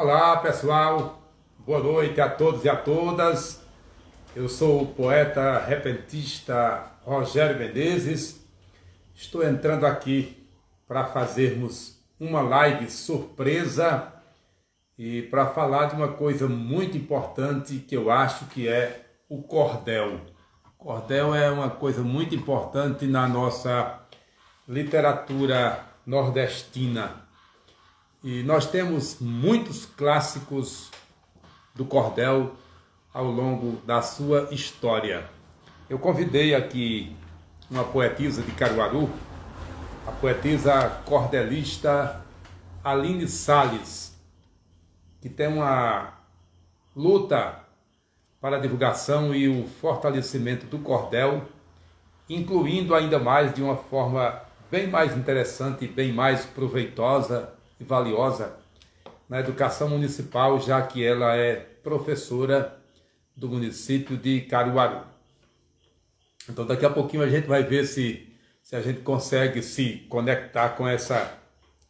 Olá pessoal, boa noite a todos e a todas. Eu sou o poeta repentista Rogério Menezes. Estou entrando aqui para fazermos uma live surpresa e para falar de uma coisa muito importante que eu acho que é o cordel. O cordel é uma coisa muito importante na nossa literatura nordestina. E nós temos muitos clássicos do cordel ao longo da sua história. Eu convidei aqui uma poetisa de Caruaru, a poetisa cordelista Aline Salles, que tem uma luta para a divulgação e o fortalecimento do cordel, incluindo ainda mais de uma forma bem mais interessante e bem mais proveitosa e valiosa na educação municipal, já que ela é professora do município de Caruaru. Então daqui a pouquinho a gente vai ver se a gente consegue se conectar com essa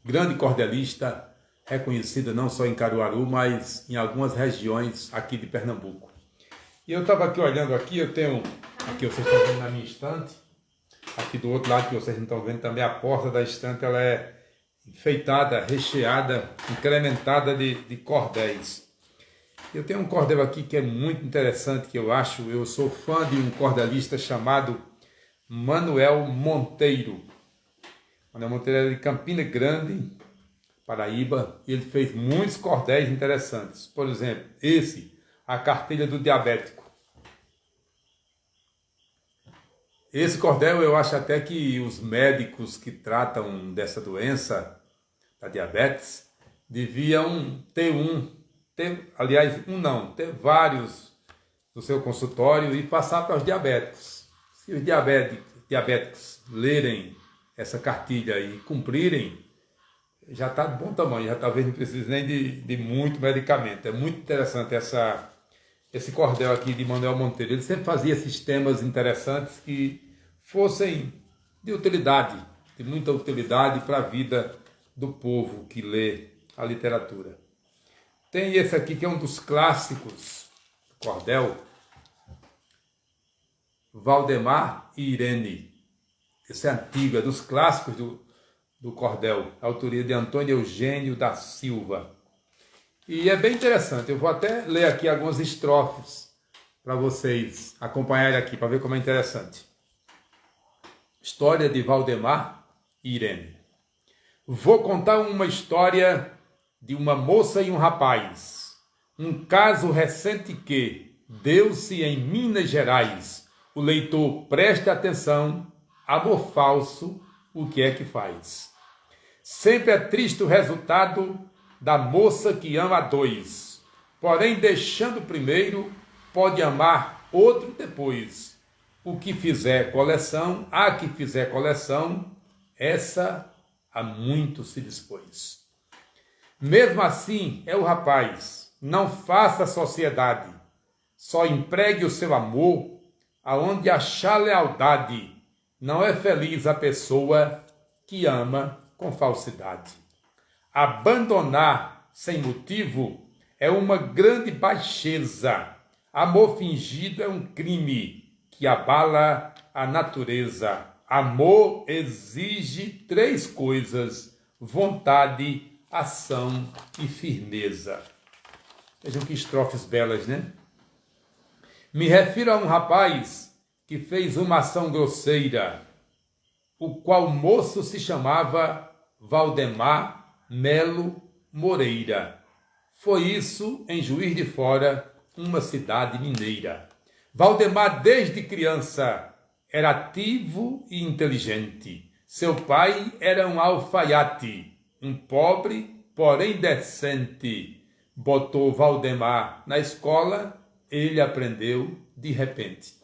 grande cordelista, reconhecida não só em Caruaru, mas em algumas regiões aqui de Pernambuco. E eu estava aqui olhando aqui, eu tenho, aqui vocês estão vendo na minha estante, aqui do outro lado que vocês não estão vendo também, a porta da estante, ela é enfeitada, recheada, incrementada de cordéis. Eu tenho um cordel aqui que é muito interessante, que eu sou fã de um cordelista chamado Manuel Monteiro. Manuel Monteiro é de Campina Grande, Paraíba, e ele fez muitos cordéis interessantes. Por exemplo, a cartilha do diabético. Esse cordel eu acho até que os médicos que tratam dessa doença, da diabetes, deviam ter ter vários no seu consultório e passar para os diabéticos. Se os diabéticos lerem essa cartilha e cumprirem, já está de bom tamanho, já talvez não precise nem de muito medicamento. É muito interessante esse cordel aqui de Manuel Monteiro. Ele sempre fazia esses temas interessantes que fossem de utilidade, de muita utilidade para a vida do povo que lê a literatura. Tem esse aqui que é um dos clássicos do cordel, Valdemar e Irene. Esse é antigo, é dos clássicos do cordel, autoria de Antônio Eugênio da Silva. E é bem interessante, eu vou até ler aqui algumas estrofes para vocês acompanharem aqui, para ver como é interessante. História de Valdemar e Irene. Vou contar uma história de uma moça e um rapaz. Um caso recente que deu-se em Minas Gerais. O leitor preste atenção, amor falso, o que é que faz? Sempre é triste o resultado da moça que ama a dois. Porém, deixando o primeiro, pode amar outro depois. O que fizer coleção, a que fizer coleção, essa a muito se dispôs. Mesmo assim, é o rapaz, não faça sociedade, só empregue o seu amor aonde achar lealdade. Não é feliz a pessoa que ama com falsidade. Abandonar sem motivo é uma grande baixeza. Amor fingido é um crime que abala a natureza. Amor exige 3 coisas: vontade, ação e firmeza. Vejam que estrofes belas, né? Me refiro a um rapaz que fez uma ação grosseira, o qual moço se chamava Valdemar Melo Moreira. Foi isso em Juiz de Fora, uma cidade mineira. Valdemar, desde criança, era ativo e inteligente. Seu pai era um alfaiate, um pobre, porém decente. Botou Valdemar na escola, ele aprendeu de repente.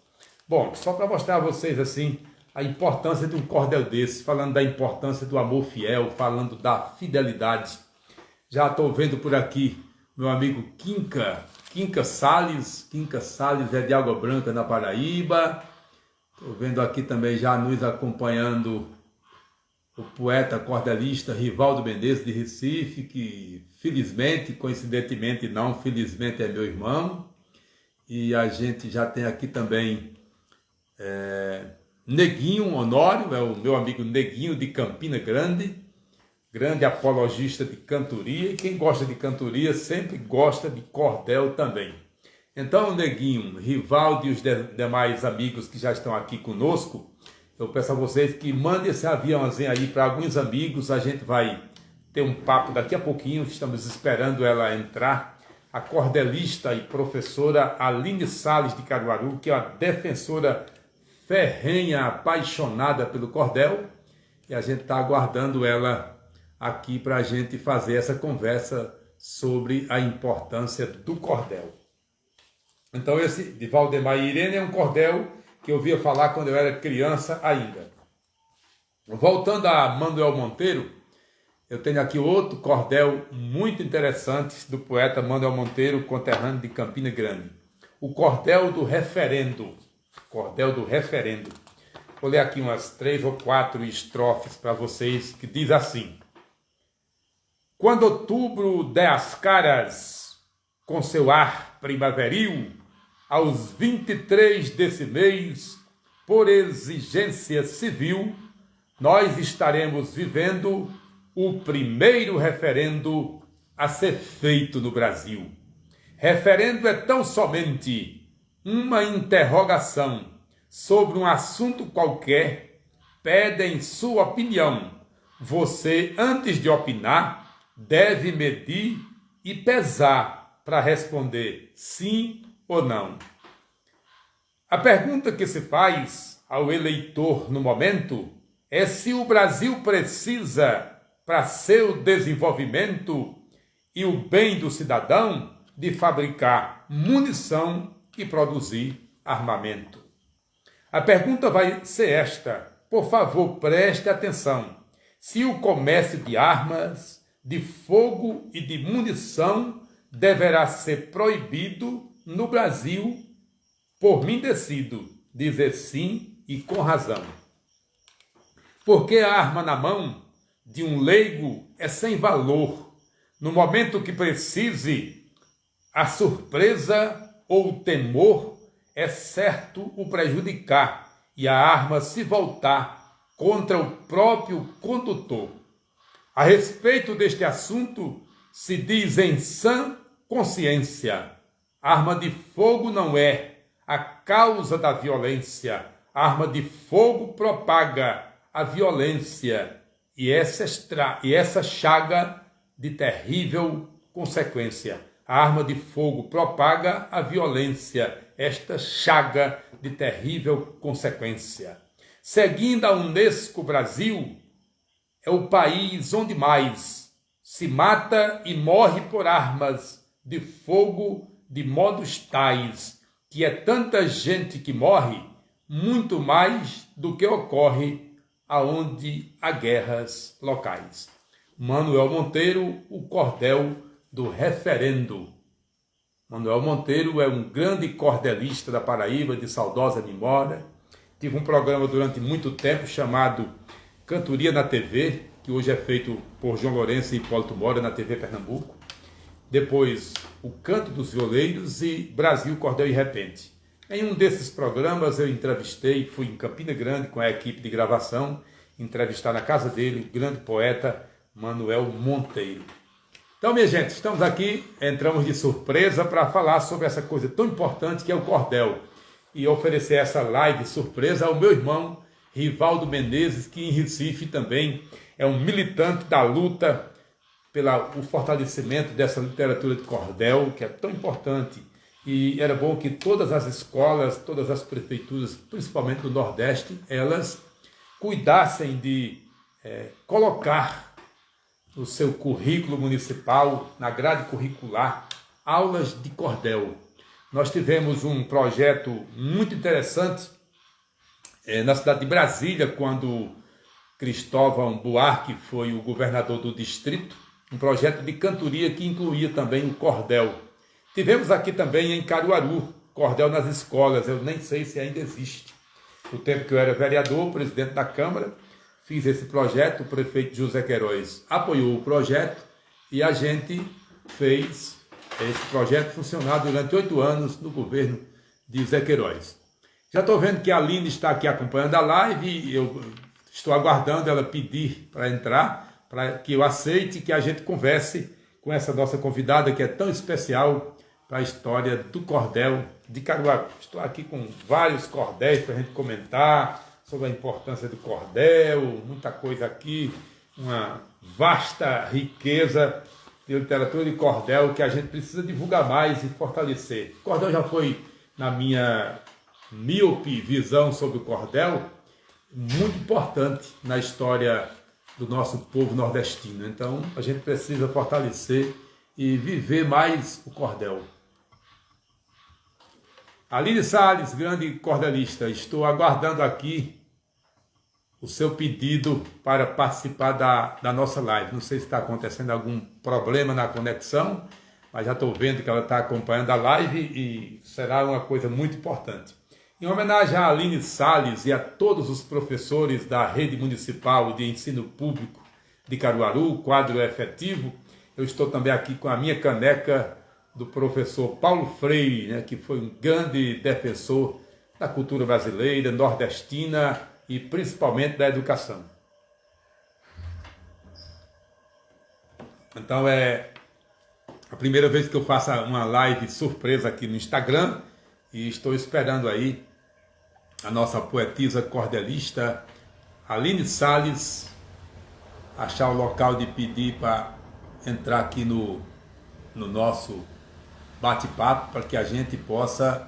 Bom, só para mostrar a vocês assim a importância de um cordel desse, falando da importância do amor fiel, falando da fidelidade. Já estou vendo por aqui meu amigo Quinca Salles. Quinca Salles é de Água Branca, na Paraíba. Estou vendo aqui também já nos acompanhando o poeta cordelista Rivaldo Menezes de Recife, que felizmente, coincidentemente não, felizmente é meu irmão. E a gente já tem aqui também Neguinho Honório, é o meu amigo Neguinho de Campina Grande, grande apologista de cantoria, e quem gosta de cantoria sempre gosta de cordel também. Então, Neguinho, Rivaldo e os demais amigos que já estão aqui conosco, eu peço a vocês que mandem esse aviãozinho aí para alguns amigos, a gente vai ter um papo daqui a pouquinho, estamos esperando ela entrar, a cordelista e professora Aline Salles de Caruaru, que é uma defensora ferrenha, apaixonada pelo cordel, e a gente está aguardando ela aqui para a gente fazer essa conversa sobre a importância do cordel. Então esse de Valdemar e Irene é um cordel que eu ouvia falar quando eu era criança ainda. Voltando a Manuel Monteiro, eu tenho aqui outro cordel muito interessante do poeta Manuel Monteiro, conterrâneo de Campina Grande. O cordel do referendo. Cordel do referendo. Vou ler aqui umas 3 ou 4 estrofes para vocês, que diz assim: quando outubro der as caras com seu ar primaveril, aos 23 desse mês, por exigência civil, nós estaremos vivendo o primeiro referendo a ser feito no Brasil. Referendo é tão somente uma interrogação sobre um assunto qualquer, pedem sua opinião. Você, antes de opinar, deve medir e pesar para responder sim ou não. A pergunta que se faz ao eleitor no momento é se o Brasil precisa, para seu desenvolvimento e o bem do cidadão, de fabricar munição e produzir armamento. A pergunta vai ser esta, por favor, preste atenção. Se o comércio de armas, de fogo e de munição deverá ser proibido no Brasil, por mim decido dizer sim e com razão. Porque a arma na mão de um leigo é sem valor. No momento que precise, a surpresa ou o temor é certo o prejudicar e a arma se voltar contra o próprio condutor. A respeito deste assunto, se diz em sã consciência: arma de fogo não é a causa da violência. Arma de fogo propaga a violência e essa chaga de terrível consequência. A arma de fogo propaga a violência, esta chaga de terrível consequência. Seguindo a Unesco, Brasil é o país onde mais se mata e morre por armas de fogo de modos tais que é tanta gente que morre, muito mais do que ocorre aonde há guerras locais. Manuel Monteiro, o cordel do referendo. Manuel Monteiro é um grande cordelista da Paraíba, de saudosa memória. Tive um programa durante muito tempo chamado Cantoria na TV, que hoje é feito por João Lourenço e Hipólito Moura na TV Pernambuco. Depois, o Canto dos Violeiros e Brasil, Cordel e Repente. Em um desses programas eu entrevistei, fui em Campina Grande com a equipe de gravação, entrevistar na casa dele o grande poeta Manuel Monteiro. Então, minha gente, estamos aqui, entramos de surpresa para falar sobre essa coisa tão importante que é o cordel e oferecer essa live surpresa ao meu irmão Rivaldo Menezes, que em Recife também é um militante da luta pelo fortalecimento dessa literatura de cordel, que é tão importante. E era bom que todas as escolas, todas as prefeituras, principalmente do Nordeste, elas cuidassem de colocar no seu currículo municipal, na grade curricular, aulas de cordel. Nós tivemos um projeto muito interessante na cidade de Brasília, quando Cristóvão Buarque foi o governador do distrito, um projeto de cantoria que incluía também o cordel. Tivemos aqui também em Caruaru, cordel nas escolas, eu nem sei se ainda existe. No tempo que eu era vereador, presidente da Câmara, fiz esse projeto, o prefeito José Queiroz apoiou o projeto e a gente fez esse projeto funcionar durante 8 anos no governo de José Queiroz. Já estou vendo que a Aline está aqui acompanhando a live e eu estou aguardando ela pedir para entrar, para que eu aceite, que a gente converse com essa nossa convidada que é tão especial para a história do cordel de Caruaru. Estou aqui com vários cordéis para a gente comentar sobre a importância do cordel, muita coisa aqui, uma vasta riqueza de literatura de cordel que a gente precisa divulgar mais e fortalecer. O cordel já foi, na minha míope visão sobre o cordel, muito importante na história do nosso povo nordestino. Então, a gente precisa fortalecer e viver mais o cordel. Aline Salles, grande cordelista, estou aguardando aqui o seu pedido para participar da nossa live. Não sei se está acontecendo algum problema na conexão, mas já estou vendo que ela está acompanhando a live e será uma coisa muito importante. Em homenagem a Aline Salles e a todos os professores da Rede Municipal de Ensino Público de Caruaru, quadro efetivo, eu estou também aqui com a minha caneca do professor Paulo Freire, né, que foi um grande defensor da cultura brasileira, nordestina e principalmente da educação. Então é a primeira vez que eu faço uma live surpresa aqui no Instagram e estou esperando aí a nossa poetisa cordelista Aline Salles achar o local de pedir para entrar aqui no nosso bate-papo, para que a gente possa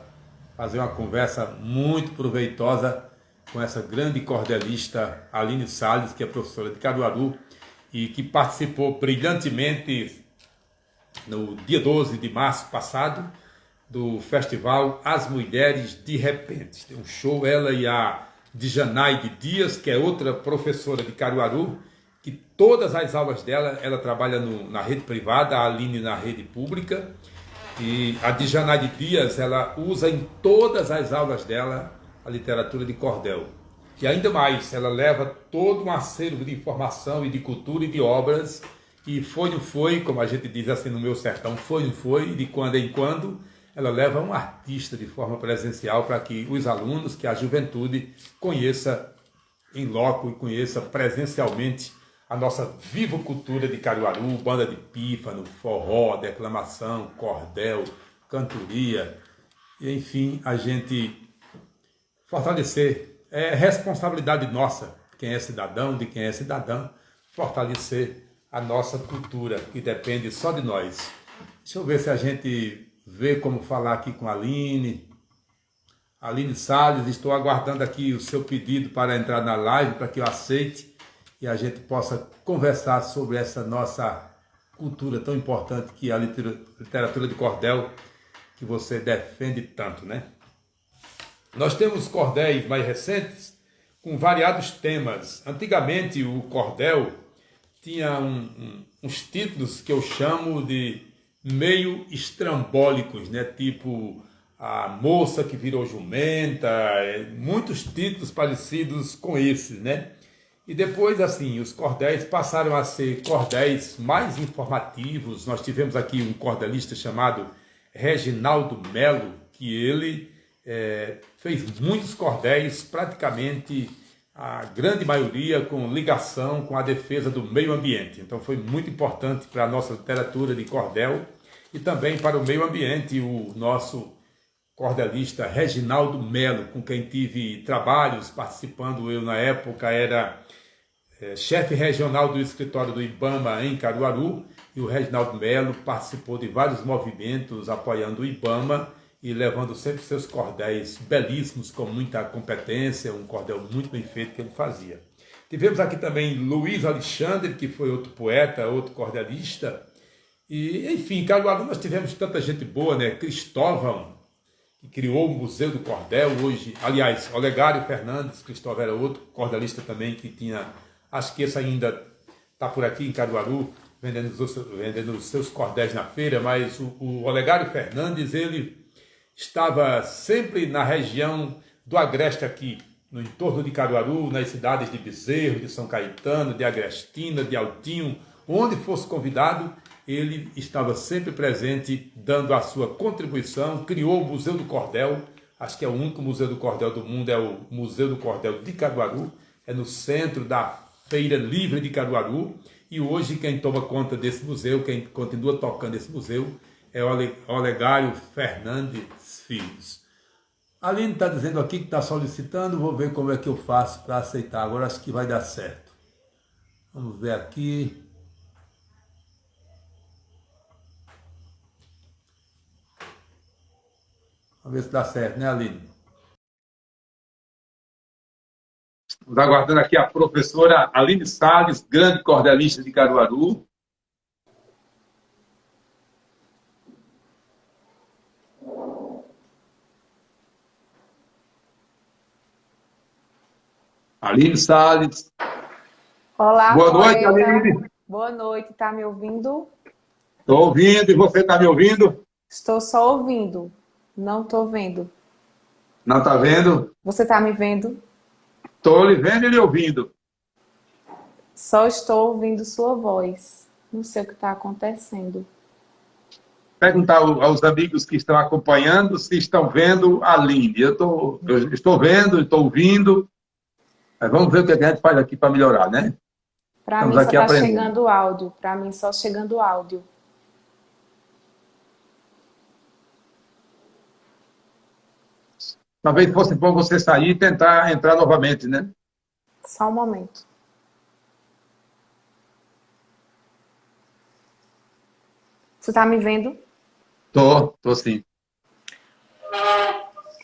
fazer uma conversa muito proveitosa com essa grande cordelista Aline Salles, que é professora de Caruaru e que participou brilhantemente no dia 12 de março passado do festival As Mulheres de Repente. Tem um show, ela e a Djanaide Dias, que é outra professora de Caruaru, que todas as aulas dela, ela trabalha na rede privada, a Aline na rede pública, e a Djanaide Dias, ela usa em todas as aulas dela a literatura de cordel. E ainda mais, ela leva todo um acervo de informação e de cultura e de obras, e foi não foi, como a gente diz assim no meu sertão, foi não foi, de quando em quando, ela leva um artista de forma presencial para que os alunos, que a juventude conheça em loco e conheça presencialmente a nossa viva cultura de Caruaru, banda de pífano, forró, declamação, cordel, cantoria, e enfim, a gente fortalecer. É responsabilidade nossa, quem é cidadão, de quem é cidadã, fortalecer a nossa cultura, que depende só de nós. Deixa eu ver se a gente vê como falar aqui com a Aline. Aline Salles, estou aguardando aqui o seu pedido para entrar na live, para que eu aceite e a gente possa conversar sobre essa nossa cultura tão importante que é a literatura de cordel, que você defende tanto, né? Nós temos cordéis mais recentes com variados temas. Antigamente o cordel tinha uns títulos que eu chamo de meio estrambólicos, né? Tipo a moça que virou jumenta, muitos títulos parecidos com esses, né? E depois, assim, os cordéis passaram a ser cordéis mais informativos. Nós tivemos aqui um cordelista chamado Reginaldo Melo, que ele fez muitos cordéis, praticamente a grande maioria com ligação com a defesa do meio ambiente. Então foi muito importante para a nossa literatura de cordel e também para o meio ambiente, o nosso cordelista Reginaldo Melo, com quem tive trabalhos participando. Eu, na época, era chefe regional do escritório do IBAMA em Caruaru, e o Reginaldo Melo participou de vários movimentos apoiando o IBAMA e levando sempre seus cordéis belíssimos, com muita competência, um cordel muito bem feito que ele fazia. Tivemos aqui também Luiz Alexandre, que foi outro poeta, outro cordelista. E, enfim, em Caruaru nós tivemos tanta gente boa, né? Cristóvão, que criou o Museu do Cordel hoje. Aliás, Olegário Fernandes, Cristóvão era outro cordelista também, que tinha, acho que esse ainda está por aqui em Caruaru, vendendo os seus cordéis na feira, mas o Olegário Fernandes, ele estava sempre na região do Agreste aqui, no entorno de Caruaru, nas cidades de Bezerro, de São Caetano, de Agrestina, de Altinho, onde fosse convidado, ele estava sempre presente, dando a sua contribuição, criou o Museu do Cordel, acho que é o único Museu do Cordel do mundo, é o Museu do Cordel de Caruaru, é no centro da Feira Livre de Caruaru, e hoje quem toma conta desse museu, quem continua tocando esse museu, é o Olegário Fernandes Filhos. A Aline está dizendo aqui que está solicitando, vou ver como é que eu faço para aceitar. Agora acho que vai dar certo. Vamos ver aqui. Vamos ver se dá certo, né, Aline? Estamos aguardando aqui a professora Aline Salles, grande cordelista de Caruaru. Aline Salles. Olá, boa noite, poeta. Aline. Boa noite, tá me ouvindo? Estou ouvindo, e você está me ouvindo? Estou só ouvindo, não estou vendo. Não está vendo? Você está me vendo? Estou lhe vendo e lhe ouvindo. Só estou ouvindo sua voz. Não sei o que está acontecendo. Perguntar aos amigos que estão acompanhando se estão vendo a Aline. Eu estou vendo, estou ouvindo. Mas vamos ver o que a gente faz aqui para melhorar, né? Para mim só está chegando áudio. Para mim só chegando áudio. Talvez fosse bom você sair e tentar entrar novamente, né? Só um momento. Você está me vendo? Tô sim.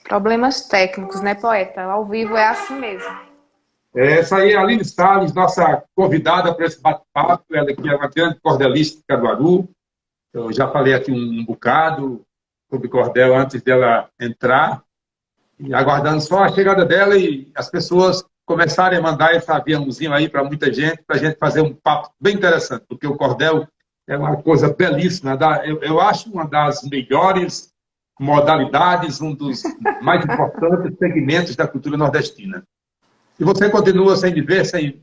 Problemas técnicos, né, poeta? Ao vivo é assim mesmo. Essa aí é a Aline Salles, nossa convidada para esse bate-papo. Ela que é uma grande cordelista de Caruaru. Eu já falei aqui um bocado sobre cordel antes dela entrar. E aguardando só a chegada dela e as pessoas começarem a mandar esse aviãozinho aí para muita gente, para a gente fazer um papo bem interessante, porque o cordel é uma coisa belíssima. Eu acho uma das melhores modalidades, um dos mais importantes segmentos da cultura nordestina. E você continua sem viver, sem...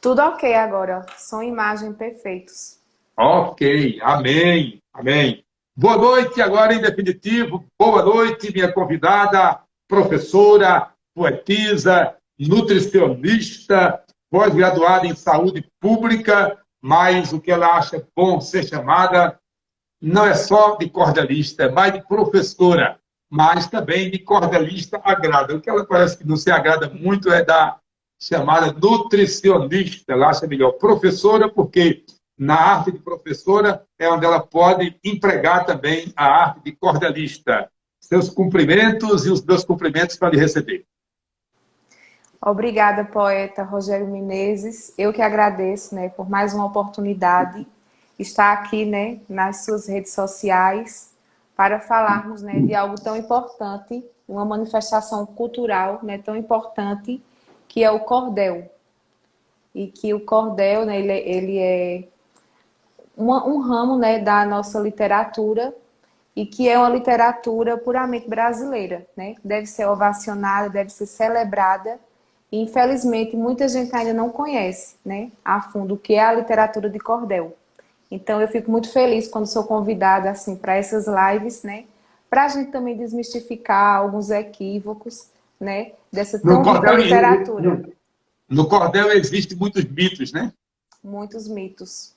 Tudo ok agora. Som e imagem perfeitos. Ok, amém, amém. Boa noite, agora em definitivo. Boa noite, minha convidada, professora, poetisa, nutricionista, pós-graduada em saúde pública, mas o que ela acha bom ser chamada não é só de cordelista, é mais de professora, mas também de cordelista agrada. O que ela parece que não se agrada muito é da chamada nutricionista. Ela acha melhor professora, porque na arte de professora é onde ela pode empregar também a arte de cordelista. Seus cumprimentos e os meus cumprimentos para lhe receber. Obrigada, poeta Rogério Menezes. Eu que agradeço, né, por mais uma oportunidade estar aqui, né, nas suas redes sociais para falarmos, né, de algo tão importante, uma manifestação cultural, né, tão importante, que é o cordel. E que o cordel, né, ele é um ramo, né, da nossa literatura e que é uma literatura puramente brasileira, né? Deve ser ovacionada, deve ser celebrada. E, infelizmente, muita gente ainda não conhece, né, a fundo o que é a literatura de cordel. Então, eu fico muito feliz quando sou convidada assim, para essas lives, né, para a gente também desmistificar alguns equívocos, né, dessa tão rica literatura. No cordel existem muitos mitos, né? Muitos mitos.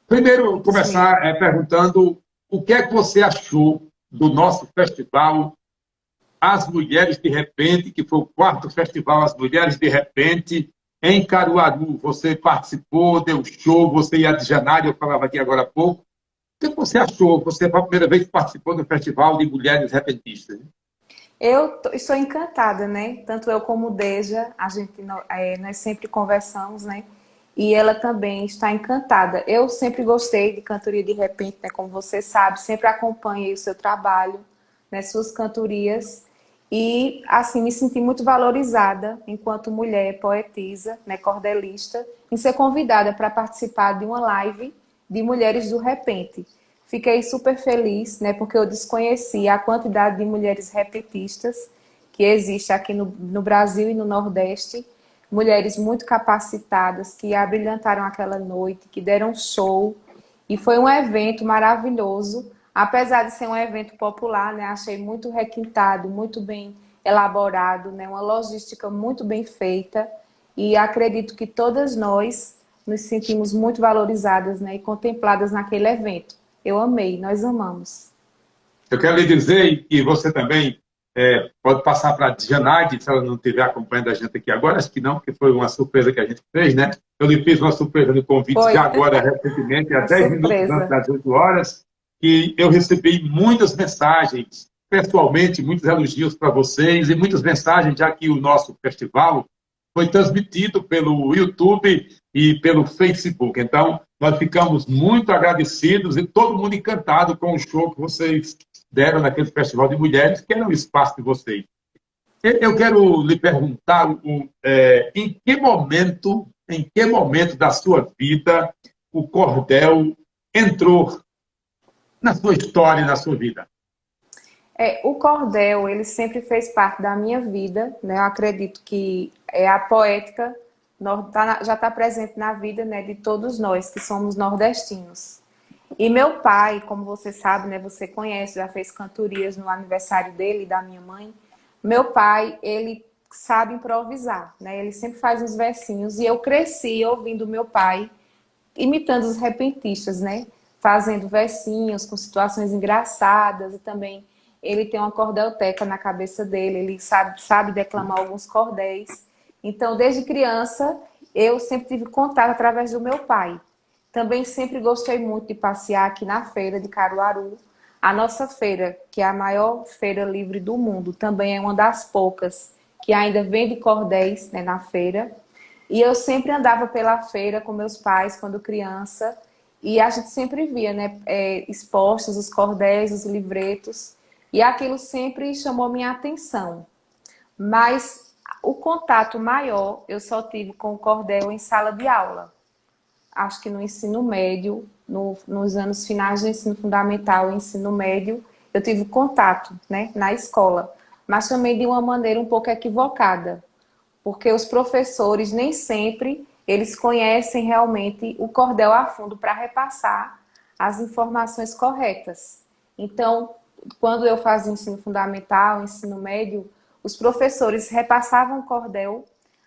Primeiro, começar perguntando o que é que você achou do nosso festival As Mulheres de Repente, que foi o quarto festival As Mulheres de Repente, em Caruaru. Você participou, deu show, você ia de Janário, eu falava aqui agora há pouco. O que você achou? Você foi a primeira vez que participou do Festival de Mulheres Repentistas. Eu estou encantada, né? Tanto eu como Deja, nós sempre conversamos, né? E ela também está encantada. Eu sempre gostei de cantoria de repente, né? Como você sabe, sempre acompanhei o seu trabalho, né? Suas cantorias. E, assim, me senti muito valorizada enquanto mulher poetisa, né? Cordelista, em ser convidada para participar de uma live de Mulheres do Repente. Fiquei super feliz, né, porque eu desconhecia a quantidade de mulheres repentistas que existe aqui no Brasil e no Nordeste. Mulheres muito capacitadas que abrilhantaram aquela noite, que deram show. E foi um evento maravilhoso. Apesar de ser um evento popular, né, achei muito requintado, muito bem elaborado, né, uma logística muito bem feita. E acredito que todas nós nos sentimos muito valorizadas, né, e contempladas naquele evento. Eu amei, nós amamos. Eu quero lhe dizer, e você também pode passar para a Janaide, se ela não estiver acompanhando a gente aqui agora, acho que não, porque foi uma surpresa que a gente fez, né? Eu lhe fiz uma surpresa no convite Foi já agora, recentemente, há uma 10 minutos antes surpresa. das 8 horas, e eu recebi muitas mensagens, pessoalmente, muitos elogios para vocês, e muitas mensagens, já que o nosso festival foi transmitido pelo YouTube e pelo Facebook. Então, nós ficamos muito agradecidos e todo mundo encantado com o show que vocês deram naquele Festival de Mulheres, que era o espaço de vocês. Eu quero lhe perguntar em que momento da sua vida o cordel entrou na sua história, na sua vida? O cordel, ele sempre fez parte da minha vida, né? Eu acredito que a poética já está presente na vida, né, de todos nós que somos nordestinos. E meu pai, como você sabe, né, você conhece, já fez cantorias no aniversário dele e da minha mãe. Meu pai, ele sabe improvisar, né? Ele sempre faz uns versinhos e eu cresci ouvindo meu pai imitando os repentistas, né? Fazendo versinhos com situações engraçadas e também ele tem uma cordelteca na cabeça dele, ele sabe declamar alguns cordéis. Então, desde criança, eu sempre tive contato através do meu pai. Também sempre gostei muito de passear aqui na feira de Caruaru. A nossa feira, que é a maior feira livre do mundo, também é uma das poucas que ainda vende cordéis, né, na feira. E eu sempre andava pela feira com meus pais quando criança e a gente sempre via, né, expostos os cordéis, os livretos, e aquilo sempre chamou minha atenção. Mas o contato maior eu só tive com o cordel em sala de aula. Acho que no ensino médio, nos anos finais do ensino fundamental e ensino médio, eu tive contato, né, na escola, mas também de uma maneira um pouco equivocada, porque os professores nem sempre eles conhecem realmente o cordel a fundo para repassar as informações corretas. Então, quando eu fazia ensino fundamental, ensino médio, os professores repassavam o cordel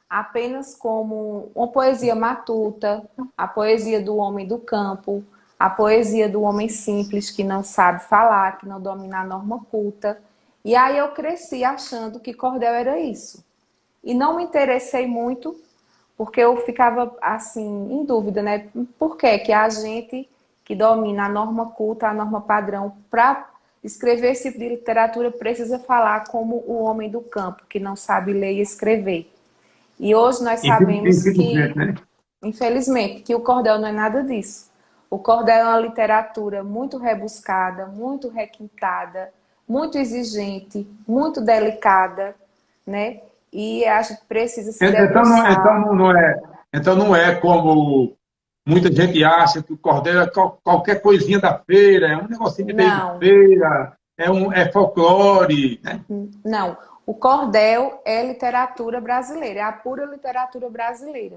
apenas como uma poesia matuta, a poesia do homem do campo, a poesia do homem simples que não sabe falar, que não domina a norma culta. E aí eu cresci achando que cordel era isso. E não me interessei muito, porque eu ficava assim, em dúvida, né? Por que que a gente que domina a norma culta, a norma padrão, para escrever esse tipo de literatura precisa falar como o homem do campo, que não sabe ler e escrever. E hoje nós sabemos Infelizmente, que, né? infelizmente, que o cordel não é nada disso. O cordel é uma literatura muito rebuscada, muito requintada, muito exigente, muito delicada, né? E a gente precisa se Então, debruçar. então não é como muita gente acha que o cordel é qualquer coisinha da feira, é um negocinho de meio de Não, feira, é folclore, né? não. O cordel é literatura brasileira, é a pura literatura brasileira.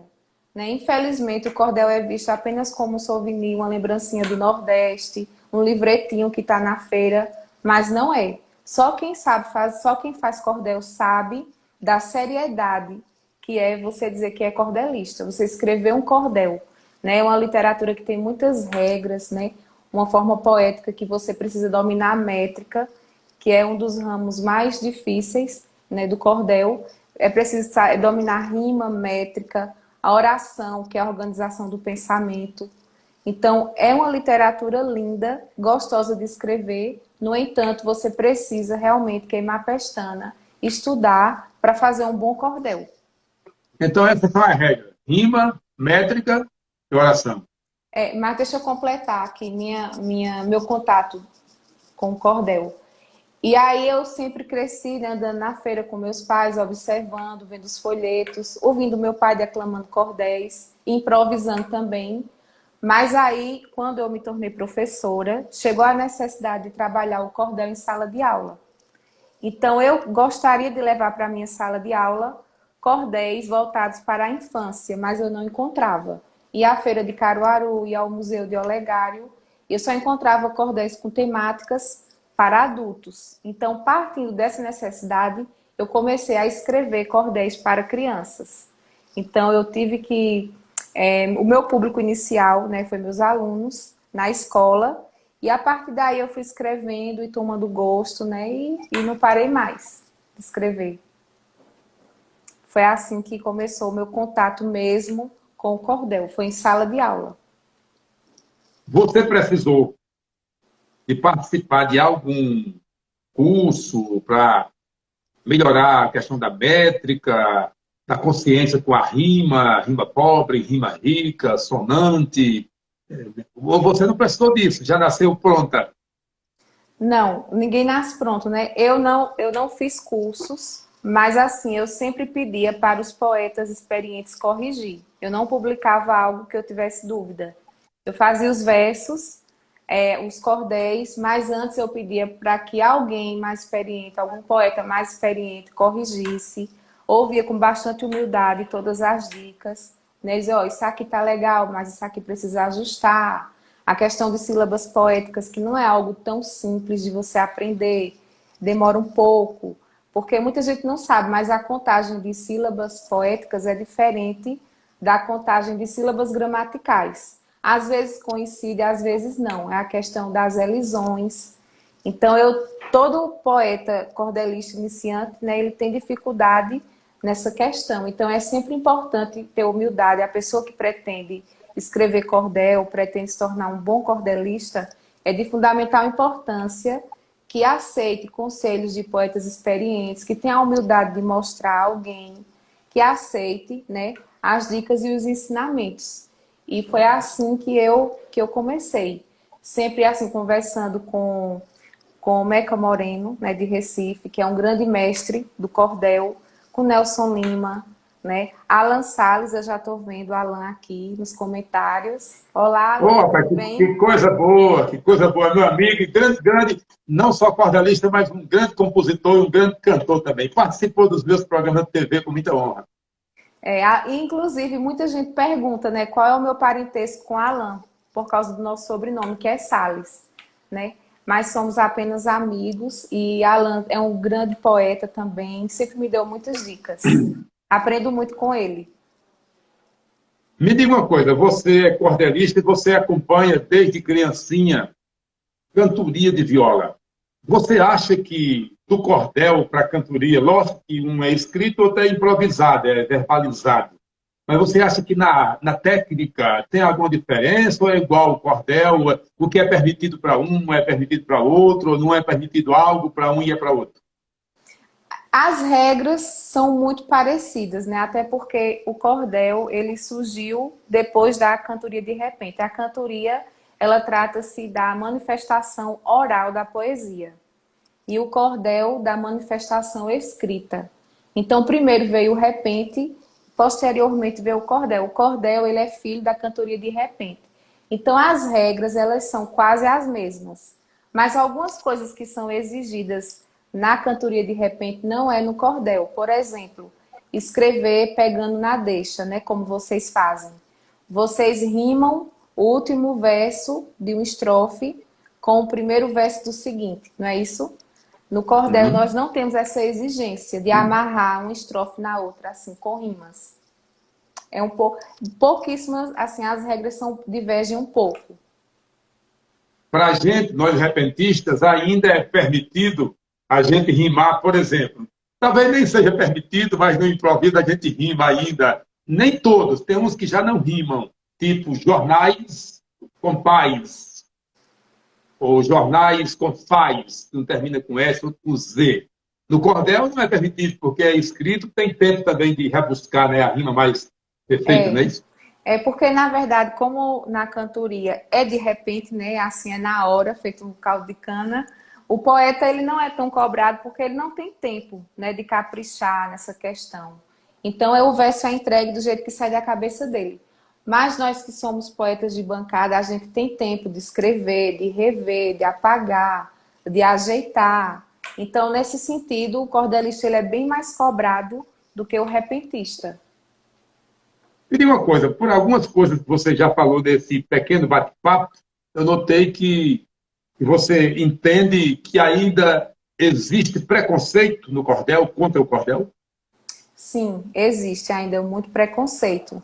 Né? Infelizmente, o cordel é visto apenas como um souvenir, uma lembrancinha do Nordeste, um livretinho que está na feira, mas não é. Só quem faz cordel sabe da seriedade que é você dizer que é cordelista, você escrever um cordel. Né? É uma literatura que tem muitas regras, né? Uma forma poética que você precisa dominar a métrica, que é um dos ramos mais difíceis, né, do cordel. É preciso dominar rima, métrica, a oração, que é a organização do pensamento. Então, é uma literatura linda, gostosa de escrever. No entanto, você precisa realmente queimar a pestana, estudar para fazer um bom cordel. Então, essas são as regras: rima, métrica e oração. Mas deixa eu completar aqui meu contato com o cordel. E aí eu sempre cresci, né, andando na feira com meus pais, observando, vendo os folhetos, ouvindo meu pai declamando cordéis, improvisando também. Mas aí, quando eu me tornei professora, chegou a necessidade de trabalhar o cordel em sala de aula. Então, eu gostaria de levar para a minha sala de aula cordéis voltados para a infância, mas eu não encontrava. Ia à feira de Caruaru, ia ao Museu de Olegário, eu só encontrava cordéis com temáticas para adultos. Então, partindo dessa necessidade, eu comecei a escrever cordéis para crianças. Então, eu tive que... o meu público inicial, né, foi meus alunos na escola, e a partir daí eu fui escrevendo e tomando gosto, né, e não parei mais de escrever. Foi assim que começou o meu contato mesmo com o cordel, foi em sala de aula. Você precisou de participar de algum curso para melhorar a questão da métrica, da consciência com a rima pobre, rima rica, sonante? Ou você não precisou disso, já nasceu pronta? Não, ninguém nasce pronto, né? Eu não fiz cursos, mas assim, eu sempre pedia para os poetas experientes corrigir. Eu não publicava algo que eu tivesse dúvida. Eu fazia os versos, os cordéis, mas antes eu pedia para que alguém mais experiente, algum poeta mais experiente, corrigisse, ouvia com bastante humildade todas as dicas, né? Dizia, ó, isso aqui tá legal, mas isso aqui precisa ajustar. A questão de sílabas poéticas, que não é algo tão simples de você aprender, demora um pouco, porque muita gente não sabe, mas a contagem de sílabas poéticas é diferente da contagem de sílabas gramaticais. Às vezes coincide, às vezes não. É a questão das elisões. Então, todo poeta cordelista iniciante, né, ele tem dificuldade nessa questão. Então, é sempre importante ter humildade. A pessoa que pretende escrever cordel, pretende se tornar um bom cordelista, é de fundamental importância que aceite conselhos de poetas experientes, que tenha a humildade de mostrar a alguém, que aceite, né, as dicas e os ensinamentos. E foi assim que eu comecei. Sempre assim, conversando com o Meca Moreno, né, de Recife, que é um grande mestre do cordel, com Nelson Lima, né? Alan Salles, eu já estou vendo o Alan aqui nos comentários. Olá, Alan, Opa, tudo bem? que coisa boa, meu amigo, e grande, não só cordelista, mas um grande compositor e um grande cantor também. Participou dos meus programas de TV com muita honra. Inclusive, muita gente pergunta, né, qual é o meu parentesco com Alan, por causa do nosso sobrenome, que é Salles, né? Mas somos apenas amigos e Alan é um grande poeta também, sempre me deu muitas dicas. Aprendo muito com ele. Me diga uma coisa, você é cordelista e você acompanha desde criancinha cantoria de viola. Você acha que do cordel para a cantoria, lógico que um é escrito, outro é improvisado, é verbalizado, mas você acha que na técnica tem alguma diferença ou é igual o cordel? O que é permitido para um é permitido para outro, ou não é permitido algo para um e é para outro? As regras são muito parecidas, né? Até porque o cordel, ele surgiu depois da cantoria de repente. A cantoria, ela trata-se da manifestação oral da poesia. E o cordel da manifestação escrita. Então, primeiro veio o repente, posteriormente veio o cordel. O cordel, ele é filho da cantoria de repente. Então, as regras, elas são quase as mesmas. Mas algumas coisas que são exigidas na cantoria de repente não é no cordel. Por exemplo, escrever pegando na deixa, né? Como vocês fazem. Vocês rimam o último verso de uma estrofe com o primeiro verso do seguinte, não é isso? No cordel, Uhum. nós não temos essa exigência de amarrar uma estrofe na outra, assim, com rimas. É um pouco, pouquíssimas, assim, as regras divergem um pouco. Para a gente, nós repentistas, ainda é permitido a gente rimar, por exemplo. Talvez nem seja permitido, mas no improviso a gente rima ainda. Nem todos, tem uns que já não rimam, tipo jornais com paz, ou jornais com faz, não termina com S ou com Z. No cordel não é permitido, porque é escrito, tem tempo também de rebuscar, né, a rima mais perfeita, não é É, isso? é porque, na verdade, como na cantoria é de repente, né? Assim, é na hora, feito um caldo de cana, o poeta ele não é tão cobrado porque ele não tem tempo, né, de caprichar nessa questão. Então, o verso é entregue do jeito que sai da cabeça dele. Mas nós que somos poetas de bancada, a gente tem tempo de escrever, de rever, de apagar, de ajeitar. Então, nesse sentido, o cordelista ele é bem mais cobrado do que o repentista. Me diga uma coisa, por algumas coisas que você já falou desse pequeno bate-papo, eu notei que você entende que ainda existe preconceito no cordel, contra o cordel? Sim, existe ainda muito preconceito.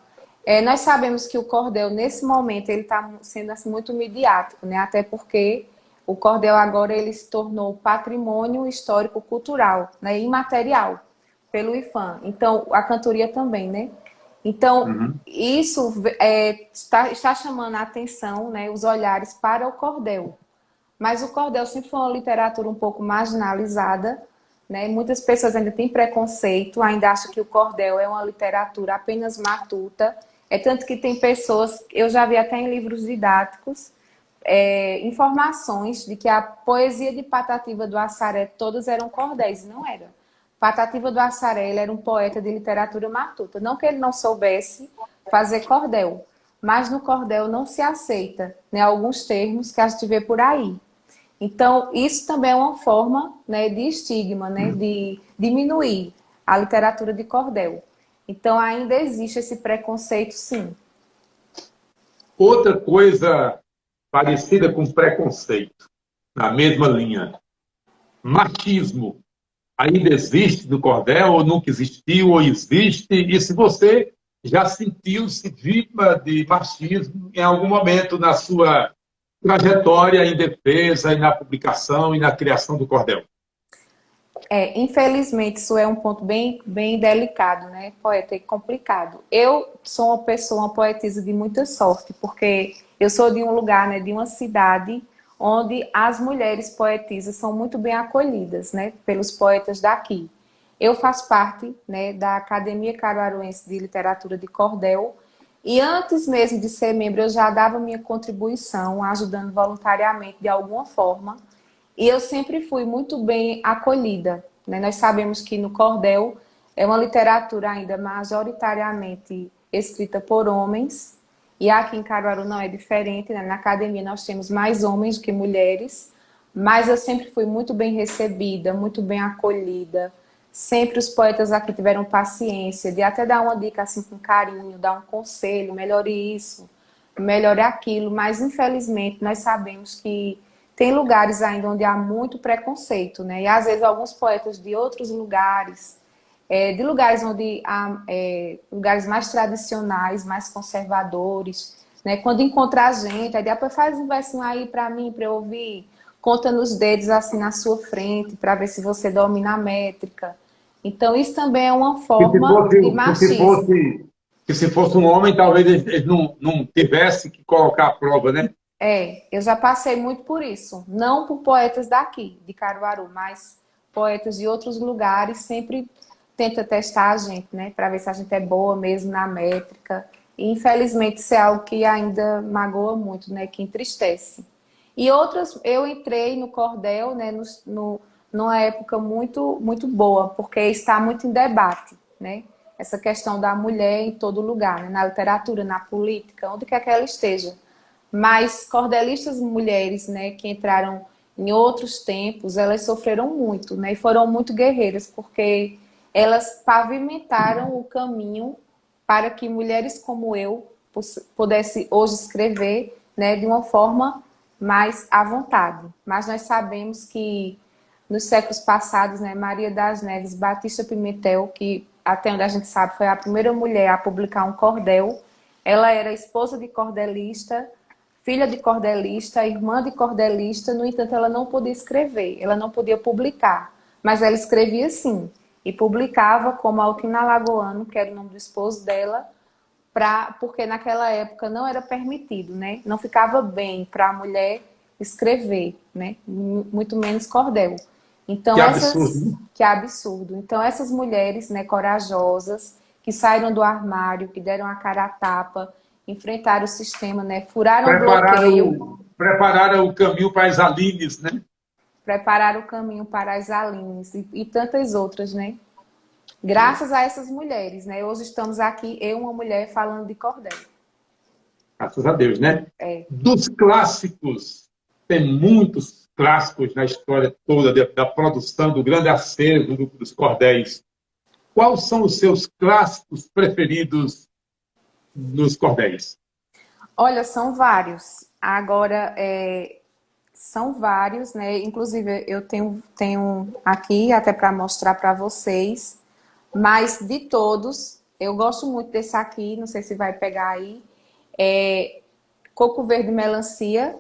Nós sabemos que o cordel, nesse momento, ele está sendo assim, muito midiático, né? Até porque o cordel agora ele se tornou patrimônio histórico-cultural, né? Imaterial, pelo IFAM. Então, a cantoria também, né? Então, Uhum. isso está chamando a atenção, né? Os olhares para o cordel. Mas o cordel sempre foi uma literatura um pouco marginalizada, né? Muitas pessoas ainda têm preconceito, ainda acham que o cordel é uma literatura apenas matuta. É tanto que tem pessoas, eu já vi até em livros didáticos, informações de que a poesia de Patativa do Assaré todas eram cordéis, e não era. Patativa do Assaré ele era um poeta de literatura matuta. Não que ele não soubesse fazer cordel, mas no cordel não se aceita, né, alguns termos que a gente vê por aí. Então, isso também é uma forma, né, de estigma, né, de diminuir a literatura de cordel. Então, ainda existe esse preconceito, sim. Outra coisa parecida com preconceito, na mesma linha, machismo. Ainda existe no cordel, ou nunca existiu, ou existe? E se você já sentiu-se vítima de machismo em algum momento na sua trajetória em defesa e na publicação e na criação do cordel? Infelizmente, isso é um ponto bem, bem delicado, né, poeta, e complicado. Eu sou uma pessoa, uma poetisa de muita sorte, porque eu sou de um lugar, né, de uma cidade onde as mulheres poetisas são muito bem acolhidas, né, pelos poetas daqui. Eu faço parte, né, da Academia Caruaruense de Literatura de Cordel, e antes mesmo de ser membro, eu já dava minha contribuição, ajudando voluntariamente de alguma forma, e eu sempre fui muito bem acolhida, né? Nós sabemos que no cordel é uma literatura ainda majoritariamente escrita por homens, e aqui em Caruaru não é diferente, né? Na academia nós temos mais homens do que mulheres, mas eu sempre fui muito bem recebida, muito bem acolhida. Sempre os poetas aqui tiveram paciência de até dar uma dica assim com carinho, dar um conselho, melhore isso, melhore aquilo, mas infelizmente nós sabemos que tem lugares ainda onde há muito preconceito, né? E às vezes alguns poetas de outros lugares, de lugares onde há lugares mais tradicionais, mais conservadores, né? Quando encontra a gente, aí depois faz um versinho aí para mim, para eu ouvir, conta nos dedos assim na sua frente, para ver se você domina a métrica. Então isso também é uma Que se forma fosse, de que se machismo. fosse, que se fosse um homem, talvez ele não tivesse que colocar a prova, né? Eu já passei muito por isso. Não por poetas daqui, de Caruaru, mas poetas de outros lugares sempre tenta testar a gente, né? Para ver se a gente é boa mesmo na métrica. E infelizmente isso é algo que ainda magoa muito, né? Que entristece. E outras, eu entrei no cordel, né? Numa época muito, muito boa, porque está muito em debate, né? Essa questão da mulher em todo lugar, né? Na literatura, na política, onde quer que ela esteja. Mas cordelistas mulheres, né, que entraram em outros tempos, elas sofreram muito, né, e foram muito guerreiras, porque elas pavimentaram o caminho para que mulheres como eu pudesse hoje escrever, né, de uma forma mais à vontade. Mas nós sabemos que nos séculos passados, né, Maria das Neves Batista Pimentel, que até onde a gente sabe foi a primeira mulher a publicar um cordel, ela era esposa de cordelista, filha de cordelista, irmã de cordelista, no entanto, ela não podia escrever, ela não podia publicar, mas ela escrevia sim, e publicava como Altina Alagoano, que era o nome do esposo dela, porque naquela época não era permitido, né? Não ficava bem para a mulher escrever, né? Muito menos cordel. Então, Que absurdo, né? que é absurdo. Então, essas mulheres, né, corajosas, que saíram do armário, que deram a cara a tapa, enfrentaram o sistema, né, furaram o bloqueio, Prepararam o caminho para as Alines, né? prepararam o caminho para as Alines e tantas outras, né? Graças a essas mulheres, né? Hoje estamos aqui, eu, uma mulher, falando de cordel. Graças a Deus, né? É. Dos clássicos tem muitos clássicos na história toda da produção, do grande acervo dos cordéis. Quais são os seus clássicos preferidos nos cordéis? Olha, são vários. Agora, são vários, né? Inclusive, eu tenho aqui até para mostrar para vocês. Mas de todos, eu gosto muito desse aqui, não sei se vai pegar aí. Coco Verde e Melancia.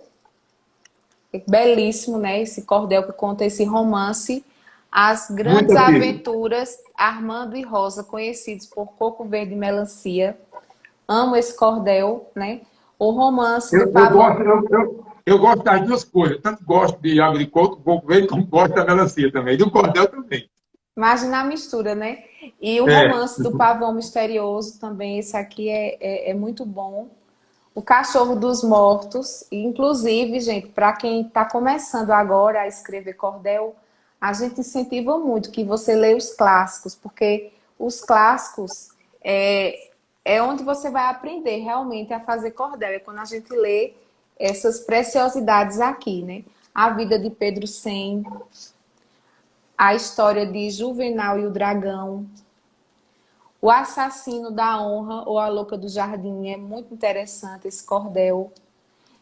Belíssimo, né? Esse cordel que conta esse romance. As Muito grandes antigo. aventuras Armando e Rosa, conhecidos por Coco Verde e Melancia. Amo esse cordel, né? O romance do Eu Pavão. gosto, eu gosto das duas coisas. Tanto gosto de água de coco verde, como gosto da melancia também. E do cordel também. Imagina a mistura, né? E o É. romance do Pavão Misterioso também, esse aqui é muito bom. O Cachorro dos Mortos, e, inclusive, gente, para quem está começando agora a escrever cordel, a gente incentiva muito que você leia os clássicos, porque os clássicos é onde você vai aprender realmente a fazer cordel. É quando a gente lê essas preciosidades aqui, né? A vida de Pedro Sem, a história de Juvenal e o Dragão, o Assassino da Honra ou a Louca do Jardim. É muito interessante esse cordel.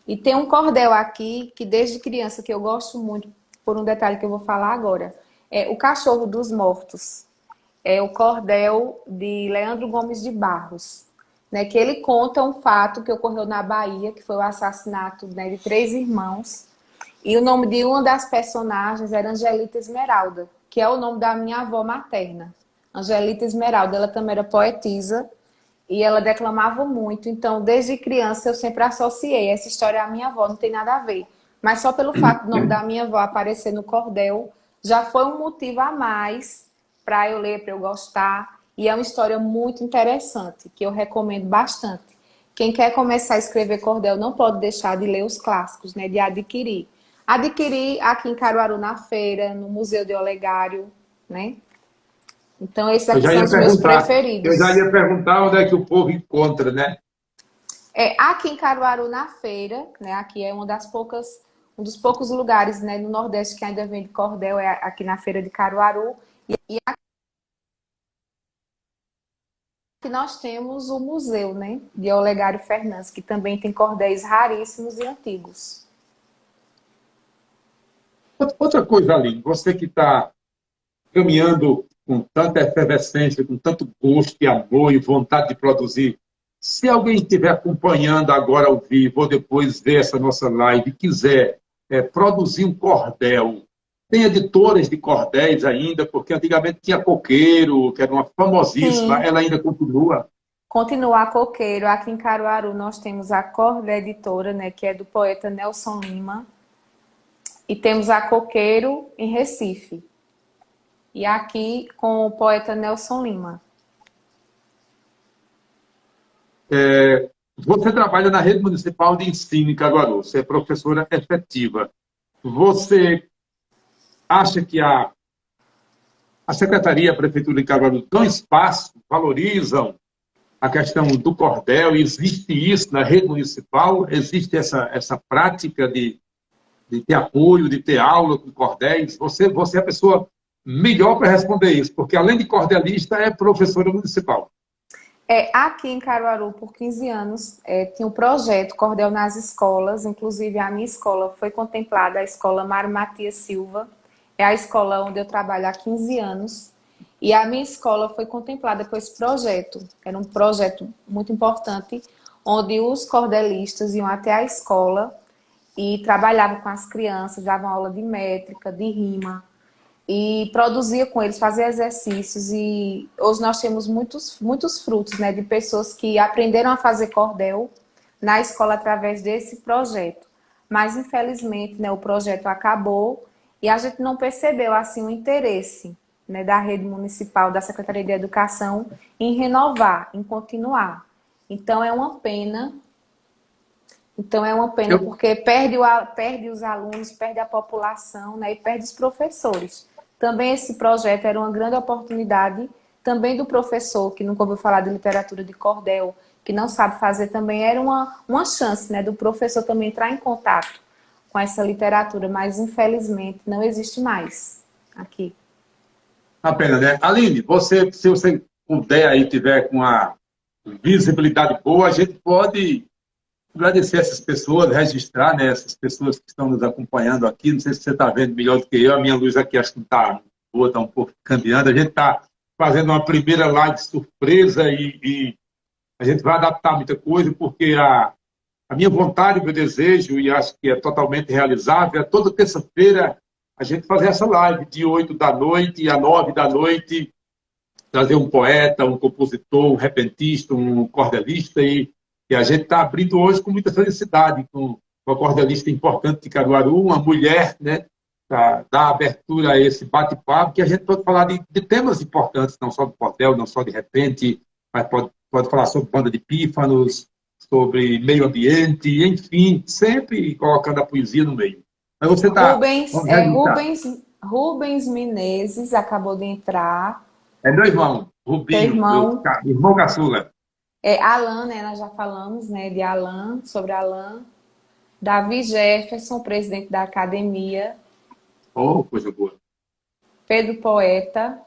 E tem um cordel aqui que desde criança que eu gosto muito, por um detalhe que eu vou falar agora. É o Cachorro dos Mortos. É o cordel de Leandro Gomes de Barros, né, que ele conta um fato que ocorreu na Bahia, que foi o assassinato, né, de 3 irmãos. E o nome de uma das personagens era Angelita Esmeralda, que é o nome da minha avó materna. Angelita Esmeralda, ela também era poetisa e ela declamava muito. Então, desde criança, eu sempre associei essa história à minha avó, não tem nada a ver. Mas só pelo fato do nome da minha avó aparecer no cordel, já foi um motivo a mais para eu ler, para eu gostar. E é uma história muito interessante, que eu recomendo bastante. Quem quer começar a escrever cordel não pode deixar de ler os clássicos, né? De adquirir. Adquirir aqui em Caruaru na feira, no Museu de Olegário, né? Então, esses Eu aqui já são ia os meus perguntar. Eu já preferidos. ia perguntar onde é que o povo encontra, né? Aqui em Caruaru na feira, né? Aqui é um dos poucos lugares, né, no Nordeste que ainda vende cordel, é aqui na feira de Caruaru. E aqui nós temos o museu, né, de Olegário Fernandes, que também tem cordéis raríssimos e antigos. Outra coisa, Aline, você que está caminhando com tanta efervescência, com tanto gosto e amor e vontade de produzir, se alguém estiver acompanhando agora ao vivo ou depois ver essa nossa live e quiser produzir um cordel, tem editoras de cordéis ainda, porque antigamente tinha Coqueiro, que era uma famosíssima, Sim, ela ainda continua. continua a Coqueiro. Aqui em Caruaru nós temos a Corda Editora, né, que é do poeta Nelson Lima. E temos a Coqueiro em Recife. E aqui com o poeta Nelson Lima. Você trabalha na rede municipal de ensino em Caruaru, você é professora efetiva. Você acha que a Secretaria e a Prefeitura de Caruaru dão espaço, valorizam a questão do cordel? Existe isso na rede municipal? Existe essa prática de ter apoio, de ter aula com cordéis? Você é a pessoa melhor para responder isso, porque além de cordelista, é professora municipal. Aqui em Caruaru, por 15 anos, tinha um projeto Cordel nas Escolas. Inclusive, a minha escola foi contemplada, a escola Mário Matias Silva. É a escola onde eu trabalho há 15 anos. E a minha escola foi contemplada com esse projeto. Era um projeto muito importante, onde os cordelistas iam até a escola e trabalhavam com as crianças, davam aula de métrica, de rima, e produzia com eles, fazia exercícios. E hoje nós temos muitos frutos, né, de pessoas que aprenderam a fazer cordel na escola através desse projeto. Mas, infelizmente, né, o projeto acabou e a gente não percebeu assim o interesse, né, da rede municipal, da Secretaria de Educação em renovar, em continuar. Então, é uma pena Eu, porque perde os alunos, perde a população, né, e perde os professores. Também esse projeto era uma grande oportunidade também do professor, que nunca ouviu falar de literatura de cordel, que não sabe fazer também, era uma chance, né, do professor também entrar em contato com essa literatura, mas infelizmente não existe mais aqui. A pena, né? Aline, você, se você puder aí, tiver com a visibilidade boa, a gente pode agradecer essas pessoas, registrar, né, essas pessoas que estão nos acompanhando aqui. Não sei se você está vendo melhor do que eu, a minha luz aqui acho que não está boa, está um pouco cambiando. A gente está fazendo uma primeira live surpresa e a gente vai adaptar muita coisa, porque a minha vontade, o meu desejo, e acho que é totalmente realizável, é toda terça-feira a gente fazer essa live de 8 da noite a 9 da noite, trazer um poeta, um compositor, um repentista, um cordelista, e a gente está abrindo hoje com muita felicidade, com uma cordelista importante de Caruaru, uma mulher, né, para dar abertura a esse bate-papo, que a gente pode falar de temas importantes, não só do cordel, não só de repente, mas pode falar sobre banda de pífanos, sobre meio ambiente, enfim, sempre colocando a poesia no meio. Mas você está... Rubens Menezes acabou de entrar. É meu irmão, Teu Rubinho, meu irmão. irmão caçula. Alan, né? Nós já falamos, né, de Alan, sobre Alan. Davi Jefferson, presidente da academia. Oh, coisa boa. Pedro Poeta.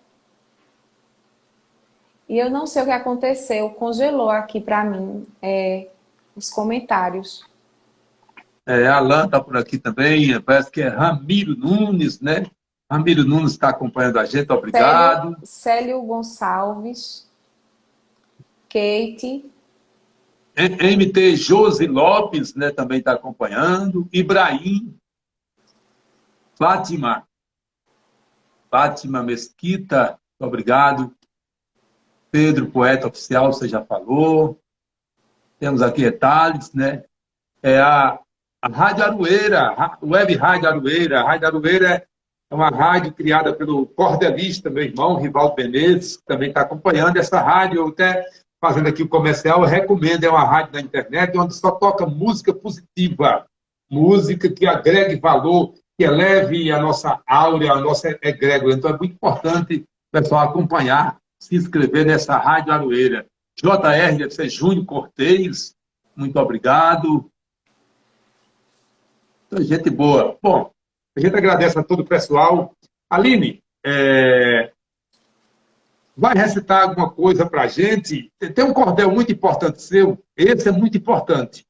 E eu não sei o que aconteceu, congelou aqui para mim os comentários. Alan está por aqui também, parece que é Ramiro Nunes, né? Ramiro Nunes está acompanhando a gente, obrigado. Célio Gonçalves, Kate. MT Josi Lopes, né, também está acompanhando. Ibrahim, Fátima Mesquita, obrigado. Pedro, poeta oficial, você já falou. Temos aqui Thales, né? A Rádio Aroeira, Web Rádio Aroeira. A Rádio Aroeira é uma rádio criada pelo cordelista, meu irmão, Rivaldo Menezes, que também está acompanhando essa rádio. Eu até fazendo aqui o comercial, eu recomendo, é uma rádio na internet onde só toca música positiva, música que agregue valor, que eleve a nossa áurea, a nossa egrégora. Então é muito importante o pessoal acompanhar, se inscrever nessa Rádio Aroeira. JR, deve ser Júnior Cortez, muito obrigado. Gente boa. Bom, a gente agradece a todo o pessoal. Aline, vai recitar alguma coisa para a gente? Tem um cordel muito importante seu, esse é muito importante.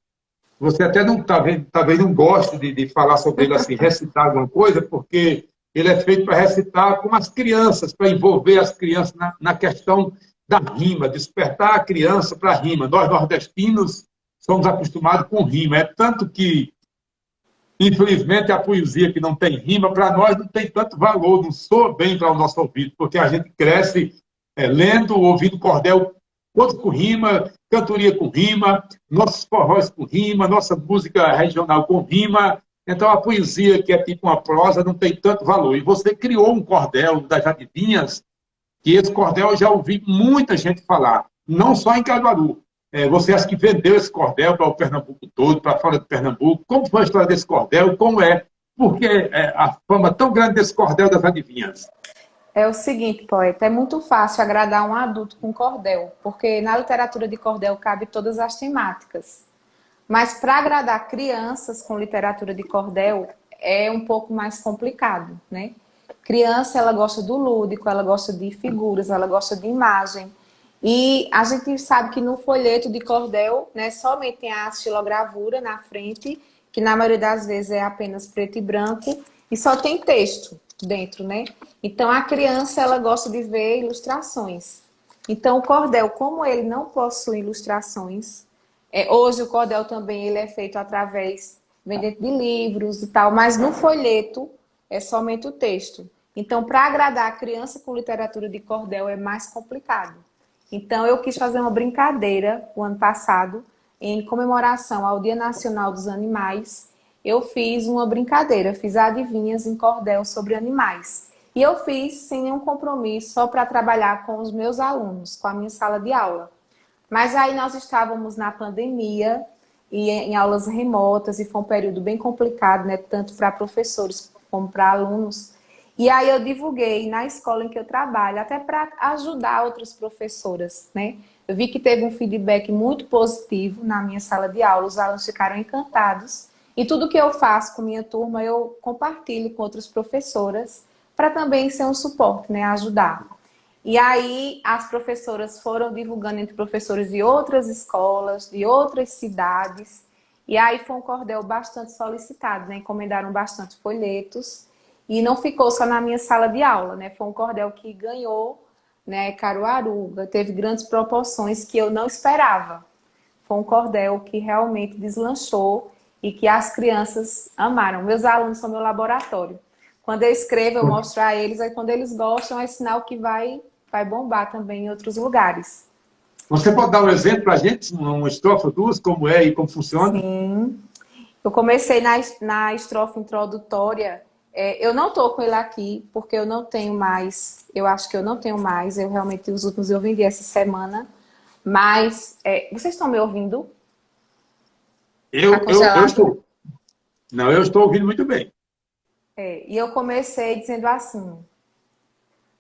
Você até não talvez não goste de falar sobre ele assim, recitar alguma coisa, porque ele é feito para recitar com as crianças, para envolver as crianças na questão da rima, despertar a criança para a rima. Nós, nordestinos, somos acostumados com rima. É tanto que, infelizmente, a poesia que não tem rima, para nós não tem tanto valor, não soa bem para o nosso ouvido, porque a gente cresce lendo, ouvindo cordel, outro com rima, cantoria com rima, nossos forróis com rima, nossa música regional com rima. Então, a poesia, que é tipo uma prosa, não tem tanto valor. E você criou um cordel das adivinhas, que esse cordel eu já ouvi muita gente falar, não só em Caruaru. Você acha que vendeu esse cordel para o Pernambuco todo, para fora de Pernambuco? Como foi a história desse cordel? Como é? Por que a fama tão grande desse cordel das adivinhas? É o seguinte, poeta, é muito fácil agradar um adulto com cordel, porque na literatura de cordel cabe todas as temáticas. Mas para agradar crianças com literatura de cordel é um pouco mais complicado, né? Criança, ela gosta do lúdico, ela gosta de figuras, ela gosta de imagem. E a gente sabe que no folheto de cordel, né, somente tem a estilogravura na frente, que na maioria das vezes é apenas preto e branco, e só tem texto dentro, né? Então a criança, ela gosta de ver ilustrações. Então o cordel, como ele não possui ilustrações, hoje o cordel também ele é feito através, vem dentro de livros e tal, mas no folheto é somente o texto. Então, para agradar a criança com literatura de cordel é mais complicado. Então, eu quis fazer uma brincadeira o ano passado, em comemoração ao Dia Nacional dos Animais. Eu fiz uma brincadeira, fiz adivinhas em cordel sobre animais. E eu fiz sem nenhum compromisso, só para trabalhar com os meus alunos, com a minha sala de aula. Mas aí nós estávamos na pandemia, e em aulas remotas, e foi um período bem complicado, né? Tanto para professores como para alunos. E aí eu divulguei na escola em que eu trabalho, até para ajudar outras professoras, né? Eu vi que teve um feedback muito positivo na minha sala de aula, os alunos ficaram encantados. E tudo que eu faço com minha turma, eu compartilho com outras professoras para também ser um suporte, né? Ajudar. E aí as professoras foram divulgando entre professores de outras escolas, de outras cidades. E aí foi um cordel bastante solicitado, né? Encomendaram bastante folhetos. E não ficou só na minha sala de aula, né? Foi um cordel que ganhou, né, Caruaru, teve grandes proporções que eu não esperava. Foi um cordel que realmente deslanchou e que as crianças amaram. Meus alunos são meu laboratório. Quando eu escrevo, eu mostro a eles, aí quando eles gostam, é sinal que vai bombar também em outros lugares. Você pode dar um exemplo para a gente, uma estrofe ou duas, como é e como funciona? Sim. Eu comecei na estrofe introdutória. Eu não estou com ele aqui, porque eu não tenho mais. Eu acho que eu não tenho mais. Eu realmente, os últimos eu vendi essa semana. Mas, vocês estão me ouvindo? Tá Eu congelado? estou. Não, eu estou ouvindo muito bem. E eu comecei dizendo assim: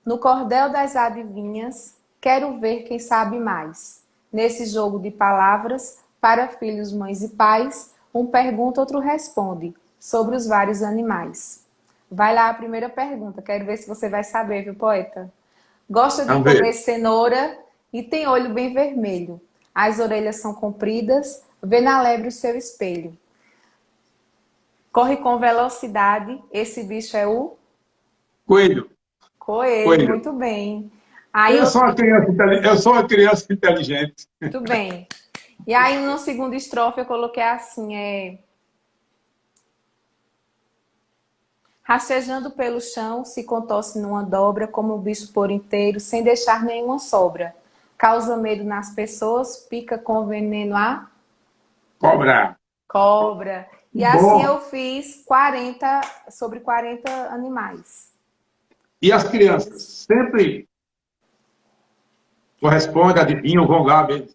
no cordel das adivinhas, quero ver quem sabe mais. Nesse jogo de palavras, para filhos, mães e pais, um pergunta, outro responde, sobre os vários animais. Vai lá a primeira pergunta, quero ver se você vai saber, viu, poeta? Gosta de Vamos comer ver. cenoura e tem olho bem vermelho. As orelhas são compridas, vê na lebre o seu espelho. Corre com velocidade, esse bicho é o Coelho, coelho, coelho. muito bem. Aí eu Eu sou uma criança inteligente. Muito bem. E aí, no segundo estrofe, eu coloquei assim, rastejando pelo chão, se contorce numa dobra, como o bicho por inteiro, sem deixar nenhuma sobra. Causa medo nas pessoas, pica com veneno a Cobra. cobra. E assim Bom. eu fiz 40, sobre 40 animais. E as crianças sempre correspondem, adivinham, vão lá mesmo.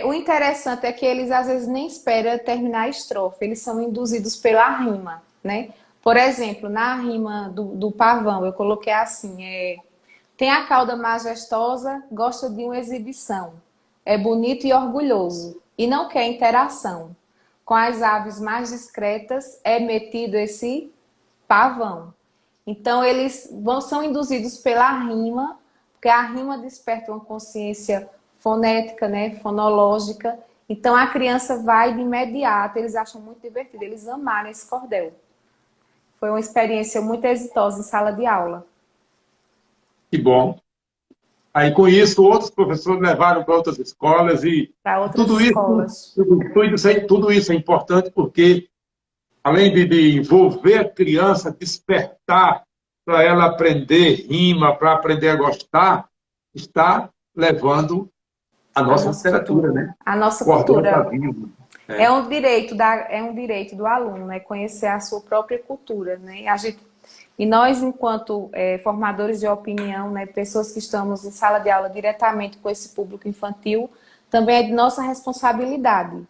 O interessante é que eles às vezes nem esperam terminar a estrofe, eles são induzidos pela rima, né? Por exemplo, na rima do pavão, eu coloquei assim: tem a cauda majestosa, gosta de uma exibição, é bonito e orgulhoso, e não quer interação. Com as aves mais discretas, é metido esse pavão. Então, são induzidos pela rima, porque a rima desperta uma consciência fonética, né, fonológica. Então, a criança vai de imediato, eles acham muito divertido, eles amaram esse cordel. Foi uma experiência muito exitosa em sala de aula. Que bom. Aí, com isso, outros professores levaram para outras escolas e Para outras tudo isso, escolas. tudo isso é importante porque, além de envolver a criança, despertar para ela aprender rima, para aprender a gostar, está levando a A nossa nossa literatura, cultura. né? A nossa O cordel está cultura. vivo. É É. um é um direito do aluno, né? Conhecer a sua própria cultura, né? E nós, enquanto formadores de opinião, né, pessoas que estamos em sala de aula diretamente com esse público infantil, também é de nossa responsabilidade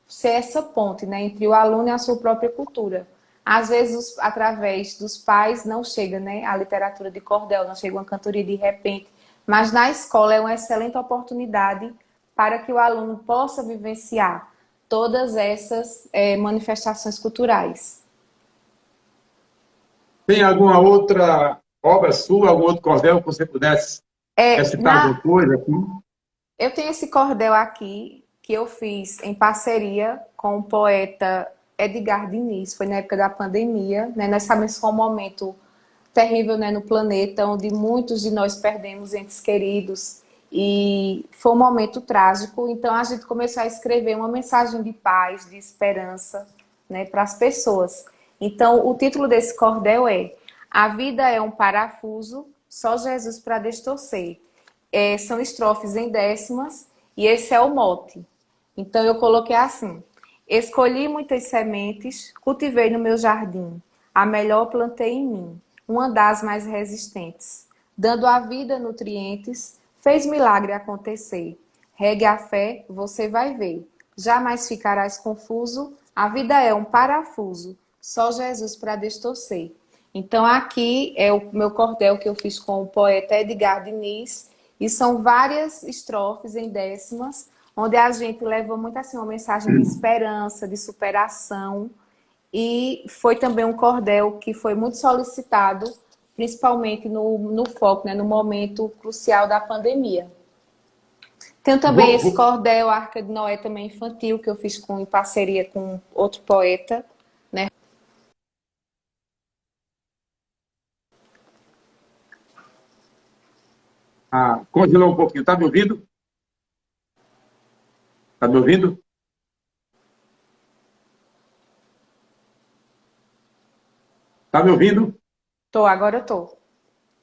ser essa ponte, né, entre o aluno e a sua própria cultura. Às vezes, através dos pais, não chega, né, a literatura de cordel, não chega uma cantoria de repente, mas na escola é uma excelente oportunidade para que o aluno possa vivenciar todas essas manifestações culturais. Tem alguma outra obra sua, algum outro cordel que você pudesse É, recitar alguma coisa aqui? eu tenho esse cordel aqui que eu fiz em parceria com o poeta Edgar Diniz, foi na época da pandemia, né? Nós sabemos que foi um momento terrível, né, no planeta, onde muitos de nós perdemos entes queridos e foi um momento trágico. Então a gente começou a escrever uma mensagem de paz, de esperança, né, para as pessoas. Então o título desse cordel é A Vida é um Parafuso, só Jesus para destorcer. São estrofes em décimas e esse é o mote. Então eu coloquei assim: escolhi muitas sementes, cultivei no meu jardim, a melhor plantei em mim, uma das mais resistentes, dando à vida nutrientes, fez milagre acontecer. Regue a fé, você vai ver. Jamais ficarás confuso, a vida é um parafuso, só Jesus para destorcer. Então aqui é o meu cordel que eu fiz com o poeta Edgar Diniz, e são várias estrofes em décimas, onde a gente leva muito assim uma mensagem de esperança, de superação, e foi também um cordel que foi muito solicitado, principalmente no foco, né, no momento crucial da pandemia. Tenho também Vou, esse vou- cordel Arca de Noé também infantil, que eu fiz em parceria com outro poeta, né? congelou um pouquinho. Tá me ouvindo? Tá me ouvindo? Tá me ouvindo? Agora eu tô.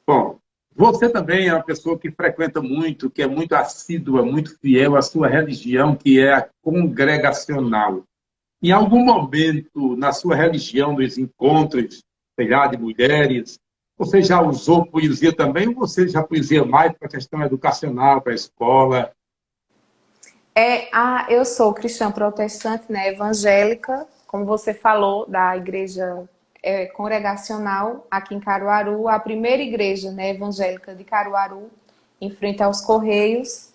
Bom, você também é uma pessoa que frequenta muito, que é muito assídua, muito fiel à sua religião, que é a congregacional. Em algum momento na sua religião, nos encontros, sei lá, de mulheres, você já usou poesia também ou você já poesia mais para a questão educacional, para a escola? Eu sou cristã protestante, né, evangélica, como você falou, da igreja congregacional aqui em Caruaru, a primeira igreja, né, evangélica de Caruaru, em frente aos Correios.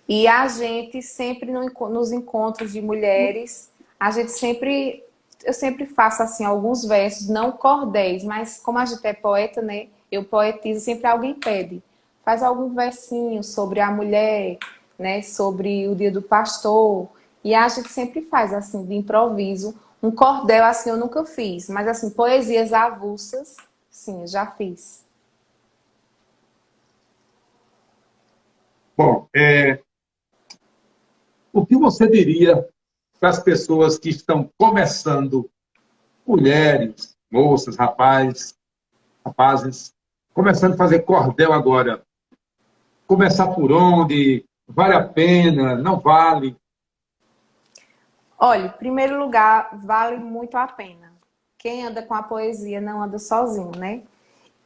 E a gente sempre nos encontros de mulheres, eu sempre faço assim alguns versos, não cordéis, mas como a gente é poeta, né, eu poetizo, sempre alguém pede. Faz algum versinho sobre a mulher, né, sobre o dia do pastor. E a gente sempre faz assim, de improviso. Um cordel assim eu nunca fiz, mas assim, poesias avulsas, sim, eu já fiz. Bom, o que você diria para as pessoas que estão começando, mulheres, moças, rapazes, começando a fazer cordel agora? Começar por onde? Vale a pena? Não vale? Olha, em primeiro lugar, vale muito a pena. Quem anda com a poesia não anda sozinho, né?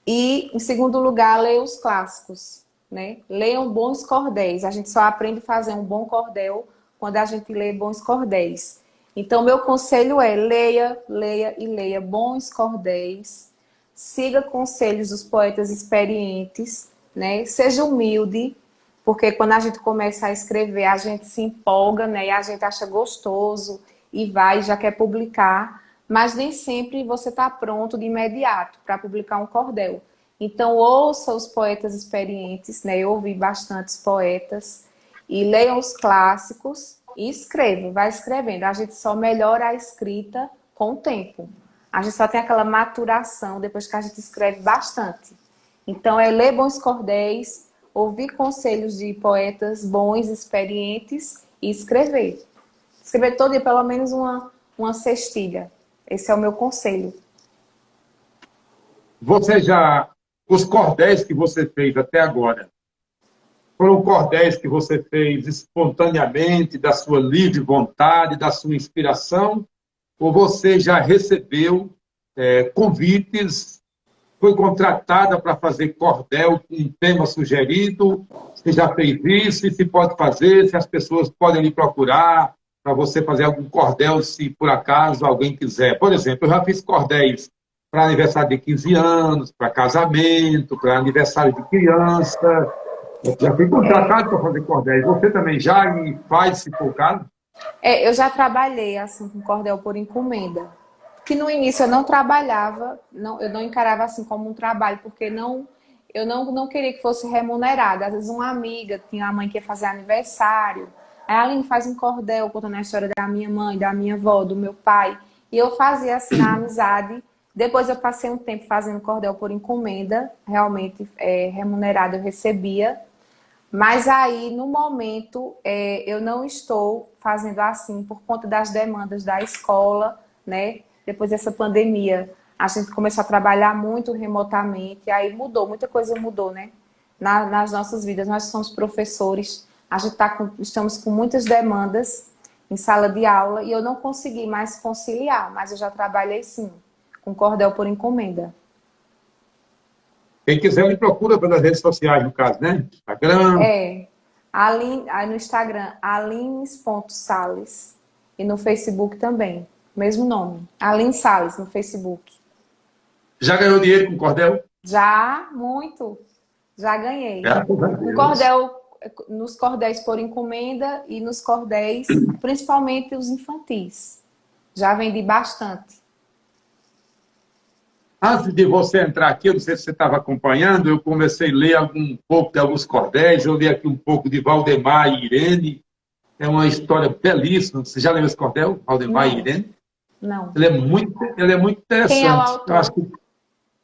E, em segundo lugar, leia os clássicos, né? Leiam bons cordéis. A gente só aprende a fazer um bom cordel quando a gente lê bons cordéis. Então, meu conselho é leia, leia e leia bons cordéis. Siga conselhos dos poetas experientes, né? Seja humilde, porque quando a gente começa a escrever, a gente se empolga, né? E a gente acha gostoso e vai, já quer publicar, mas nem sempre você está pronto de imediato para publicar um cordel. Então, ouça os poetas experientes, né? Eu ouvi bastantes poetas, e leiam os clássicos e escrevam, vai escrevendo. A gente só melhora a escrita com o tempo. A gente só tem aquela maturação depois que a gente escreve bastante. Então, é ler bons cordéis, ouvir conselhos de poetas bons, experientes e escrever. Escrever todo dia, pelo menos uma cestilha. Esse é o meu conselho. Você já, os cordéis que você fez até agora, foram cordéis que você fez espontaneamente, da sua livre vontade, da sua inspiração, ou você já recebeu convites, foi contratada para fazer cordel com um tema sugerido? Você já fez isso? E se pode fazer? Se as pessoas podem lhe procurar para você fazer algum cordel, se por acaso alguém quiser? Por exemplo, eu já fiz cordéis para aniversário de 15 anos, para casamento, para aniversário de criança. Eu já fui contratado para fazer cordéis. Você também já e faz, se for o caso? Eu já trabalhei assim com cordel por encomenda. Que no início eu não trabalhava, eu não encarava assim como um trabalho, porque eu não queria que fosse remunerada. Às vezes uma amiga tinha uma mãe que ia fazer aniversário, aí a Aline faz um cordel contando a história da minha mãe, da minha avó, do meu pai. E eu fazia assim na amizade. Depois eu passei um tempo fazendo cordel por encomenda, realmente remunerada eu recebia. Mas aí, no momento, eu não estou fazendo assim por conta das demandas da escola, né? Depois dessa pandemia, a gente começou a trabalhar muito remotamente, e aí mudou, muita coisa mudou, né? Nas nossas vidas. Nós somos professores, a gente estamos com muitas demandas em sala de aula, e eu não consegui mais conciliar, mas eu já trabalhei sim, com cordel por encomenda. Quem quiser me procura pelas redes sociais, no caso, né? Instagram. É, aí no Instagram, alines.sales. E no Facebook também, mesmo nome. Aline Sales no Facebook. Já ganhou dinheiro com cordel? Já, muito. Já ganhei. Graças a Com Deus. cordel, nos cordéis por encomenda e nos cordéis, principalmente os infantis. Já vendi bastante. Antes de você entrar aqui, eu não sei se você estava acompanhando, eu comecei a ler um pouco de alguns cordéis, eu li aqui um pouco de Valdemar e Irene, é uma história belíssima. Você já leu esse cordel, Valdemar e Não, Irene? não. Ele é muito Quem é o interessante. Eu acho autor? que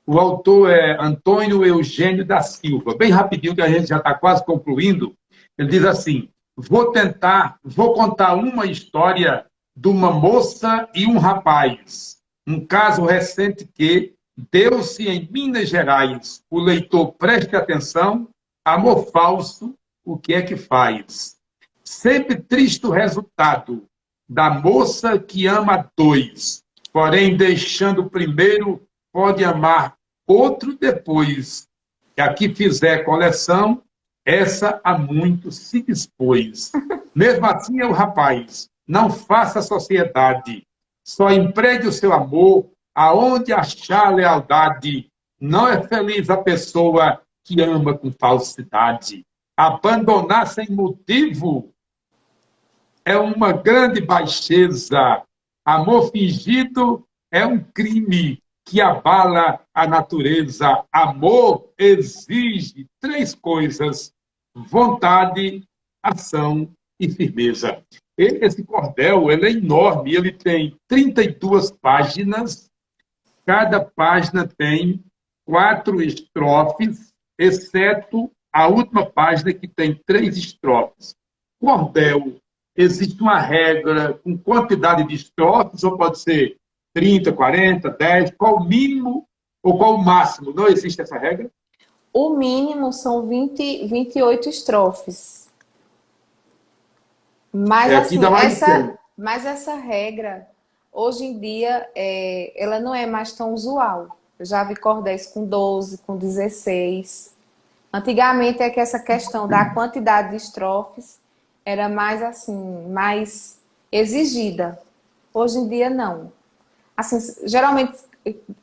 o autor é Antônio Eugênio da Silva. Bem rapidinho, que a gente já está quase concluindo. Ele diz assim: vou contar uma história de uma moça e um rapaz. Um caso recente que deu-se em Minas Gerais. O leitor preste atenção. Amor falso, o que é que faz? Sempre triste o resultado da moça que ama dois, porém deixando o primeiro, pode amar outro depois. E aqui fizer coleção, essa a muito se dispôs. Mesmo assim é o rapaz, não faça sociedade, só empregue o seu amor aonde achar lealdade. Não é feliz a pessoa que ama com falsidade. Abandonar sem motivo é uma grande baixeza. Amor fingido é um crime que abala a natureza. Amor exige três coisas: vontade, ação e firmeza. Esse cordel ele é enorme, ele tem 32 páginas, cada página tem 4 estrofes, exceto a última página que tem 3 estrofes. Cordel, existe uma regra com quantidade de estrofes, ou pode ser 30, 40, 10, qual o mínimo ou qual o máximo? Não existe essa regra? O mínimo são 28 estrofes. Mas Aqui dá assim, mais de 100. essa regra, hoje em dia, ela não é mais tão usual. Eu já vi cordéis com 12, com 16. Antigamente é que essa questão da quantidade de estrofes era mais assim, mais exigida. Hoje em dia não. Assim, geralmente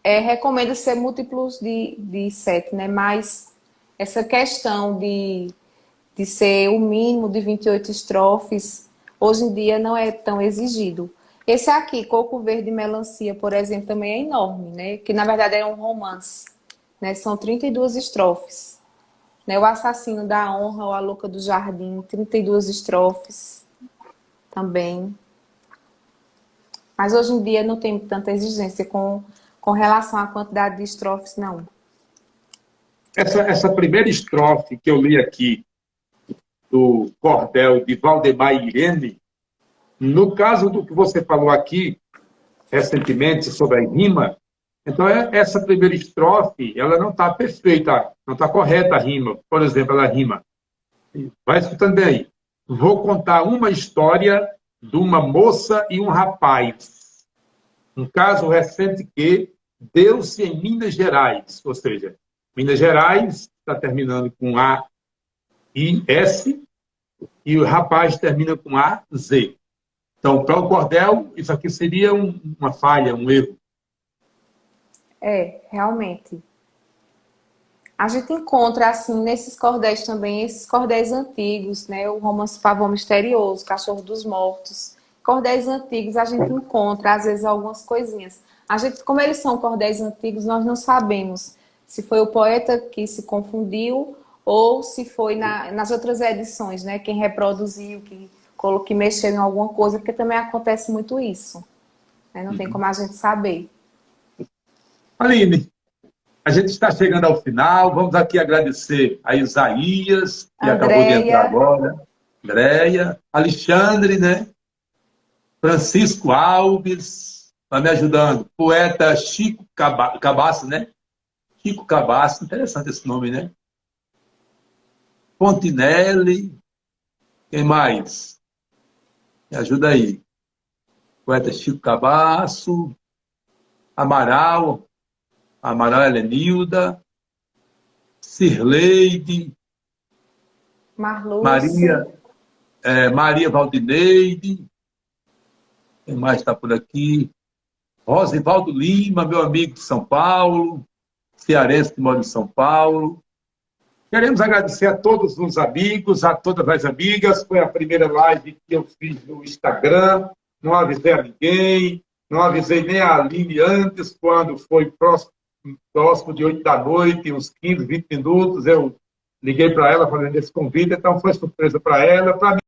recomenda ser múltiplos de 7, né? Mas essa questão de ser o mínimo de 28 estrofes, hoje em dia não é tão exigido. Esse aqui, Coco Verde e Melancia, por exemplo, também é enorme, né? Que na verdade é um romance, né? São 32 estrofes. Né? O Assassino da Honra, ou A Louca do Jardim, 32 estrofes também. Mas hoje em dia não tem tanta exigência com relação à quantidade de estrofes, não. Essa primeira estrofe que eu li aqui, do cordel de Valdemar e Irene, no caso do que você falou aqui, recentemente, sobre a rima, então essa primeira estrofe, ela não está perfeita, não está correta a rima. Por exemplo, ela rima. Vai escutando bem aí. Vou contar uma história de uma moça e um rapaz. Um caso recente que deu-se em Minas Gerais. Ou seja, Minas Gerais está terminando com A I S e o rapaz termina com A Z. Então, para o cordel, isso aqui seria uma falha, um erro. Realmente. A gente encontra, assim, nesses cordéis também, esses cordéis antigos, né? O romance Pavão Misterioso, Cachorro dos Mortos. Cordéis antigos a gente encontra, às vezes, algumas coisinhas. A gente, como eles são cordéis antigos, nós não sabemos se foi o poeta que se confundiu ou se foi nas outras edições, né? Quem reproduziu, que mexeu em alguma coisa, porque também acontece muito isso. Né? Não tem como a gente saber. Aline, a gente está chegando ao final. Vamos aqui agradecer a Isaías, que acabou de entrar Andréia, agora, Andréia, Alexandre, né? Francisco Alves, está me ajudando. Poeta Chico Cabasso, né? Chico Cabasso, interessante esse nome, né? Fontinelli, quem mais? Me ajuda aí. Poeta Chico Cabasso, Amaral, Helenilda, Cirleide, Marluce, Maria, Maria Valdineide, quem mais está por aqui? Rosivaldo Lima, meu amigo de São Paulo, cearense que mora em São Paulo. Queremos agradecer a todos os amigos, a todas as amigas. Foi a primeira live que eu fiz no Instagram. Não avisei a ninguém, não avisei nem a Aline antes, quando foi próximo próximo de 8 da noite, uns 15, 20 minutos, eu liguei para ela fazendo esse convite, então foi surpresa para ela, para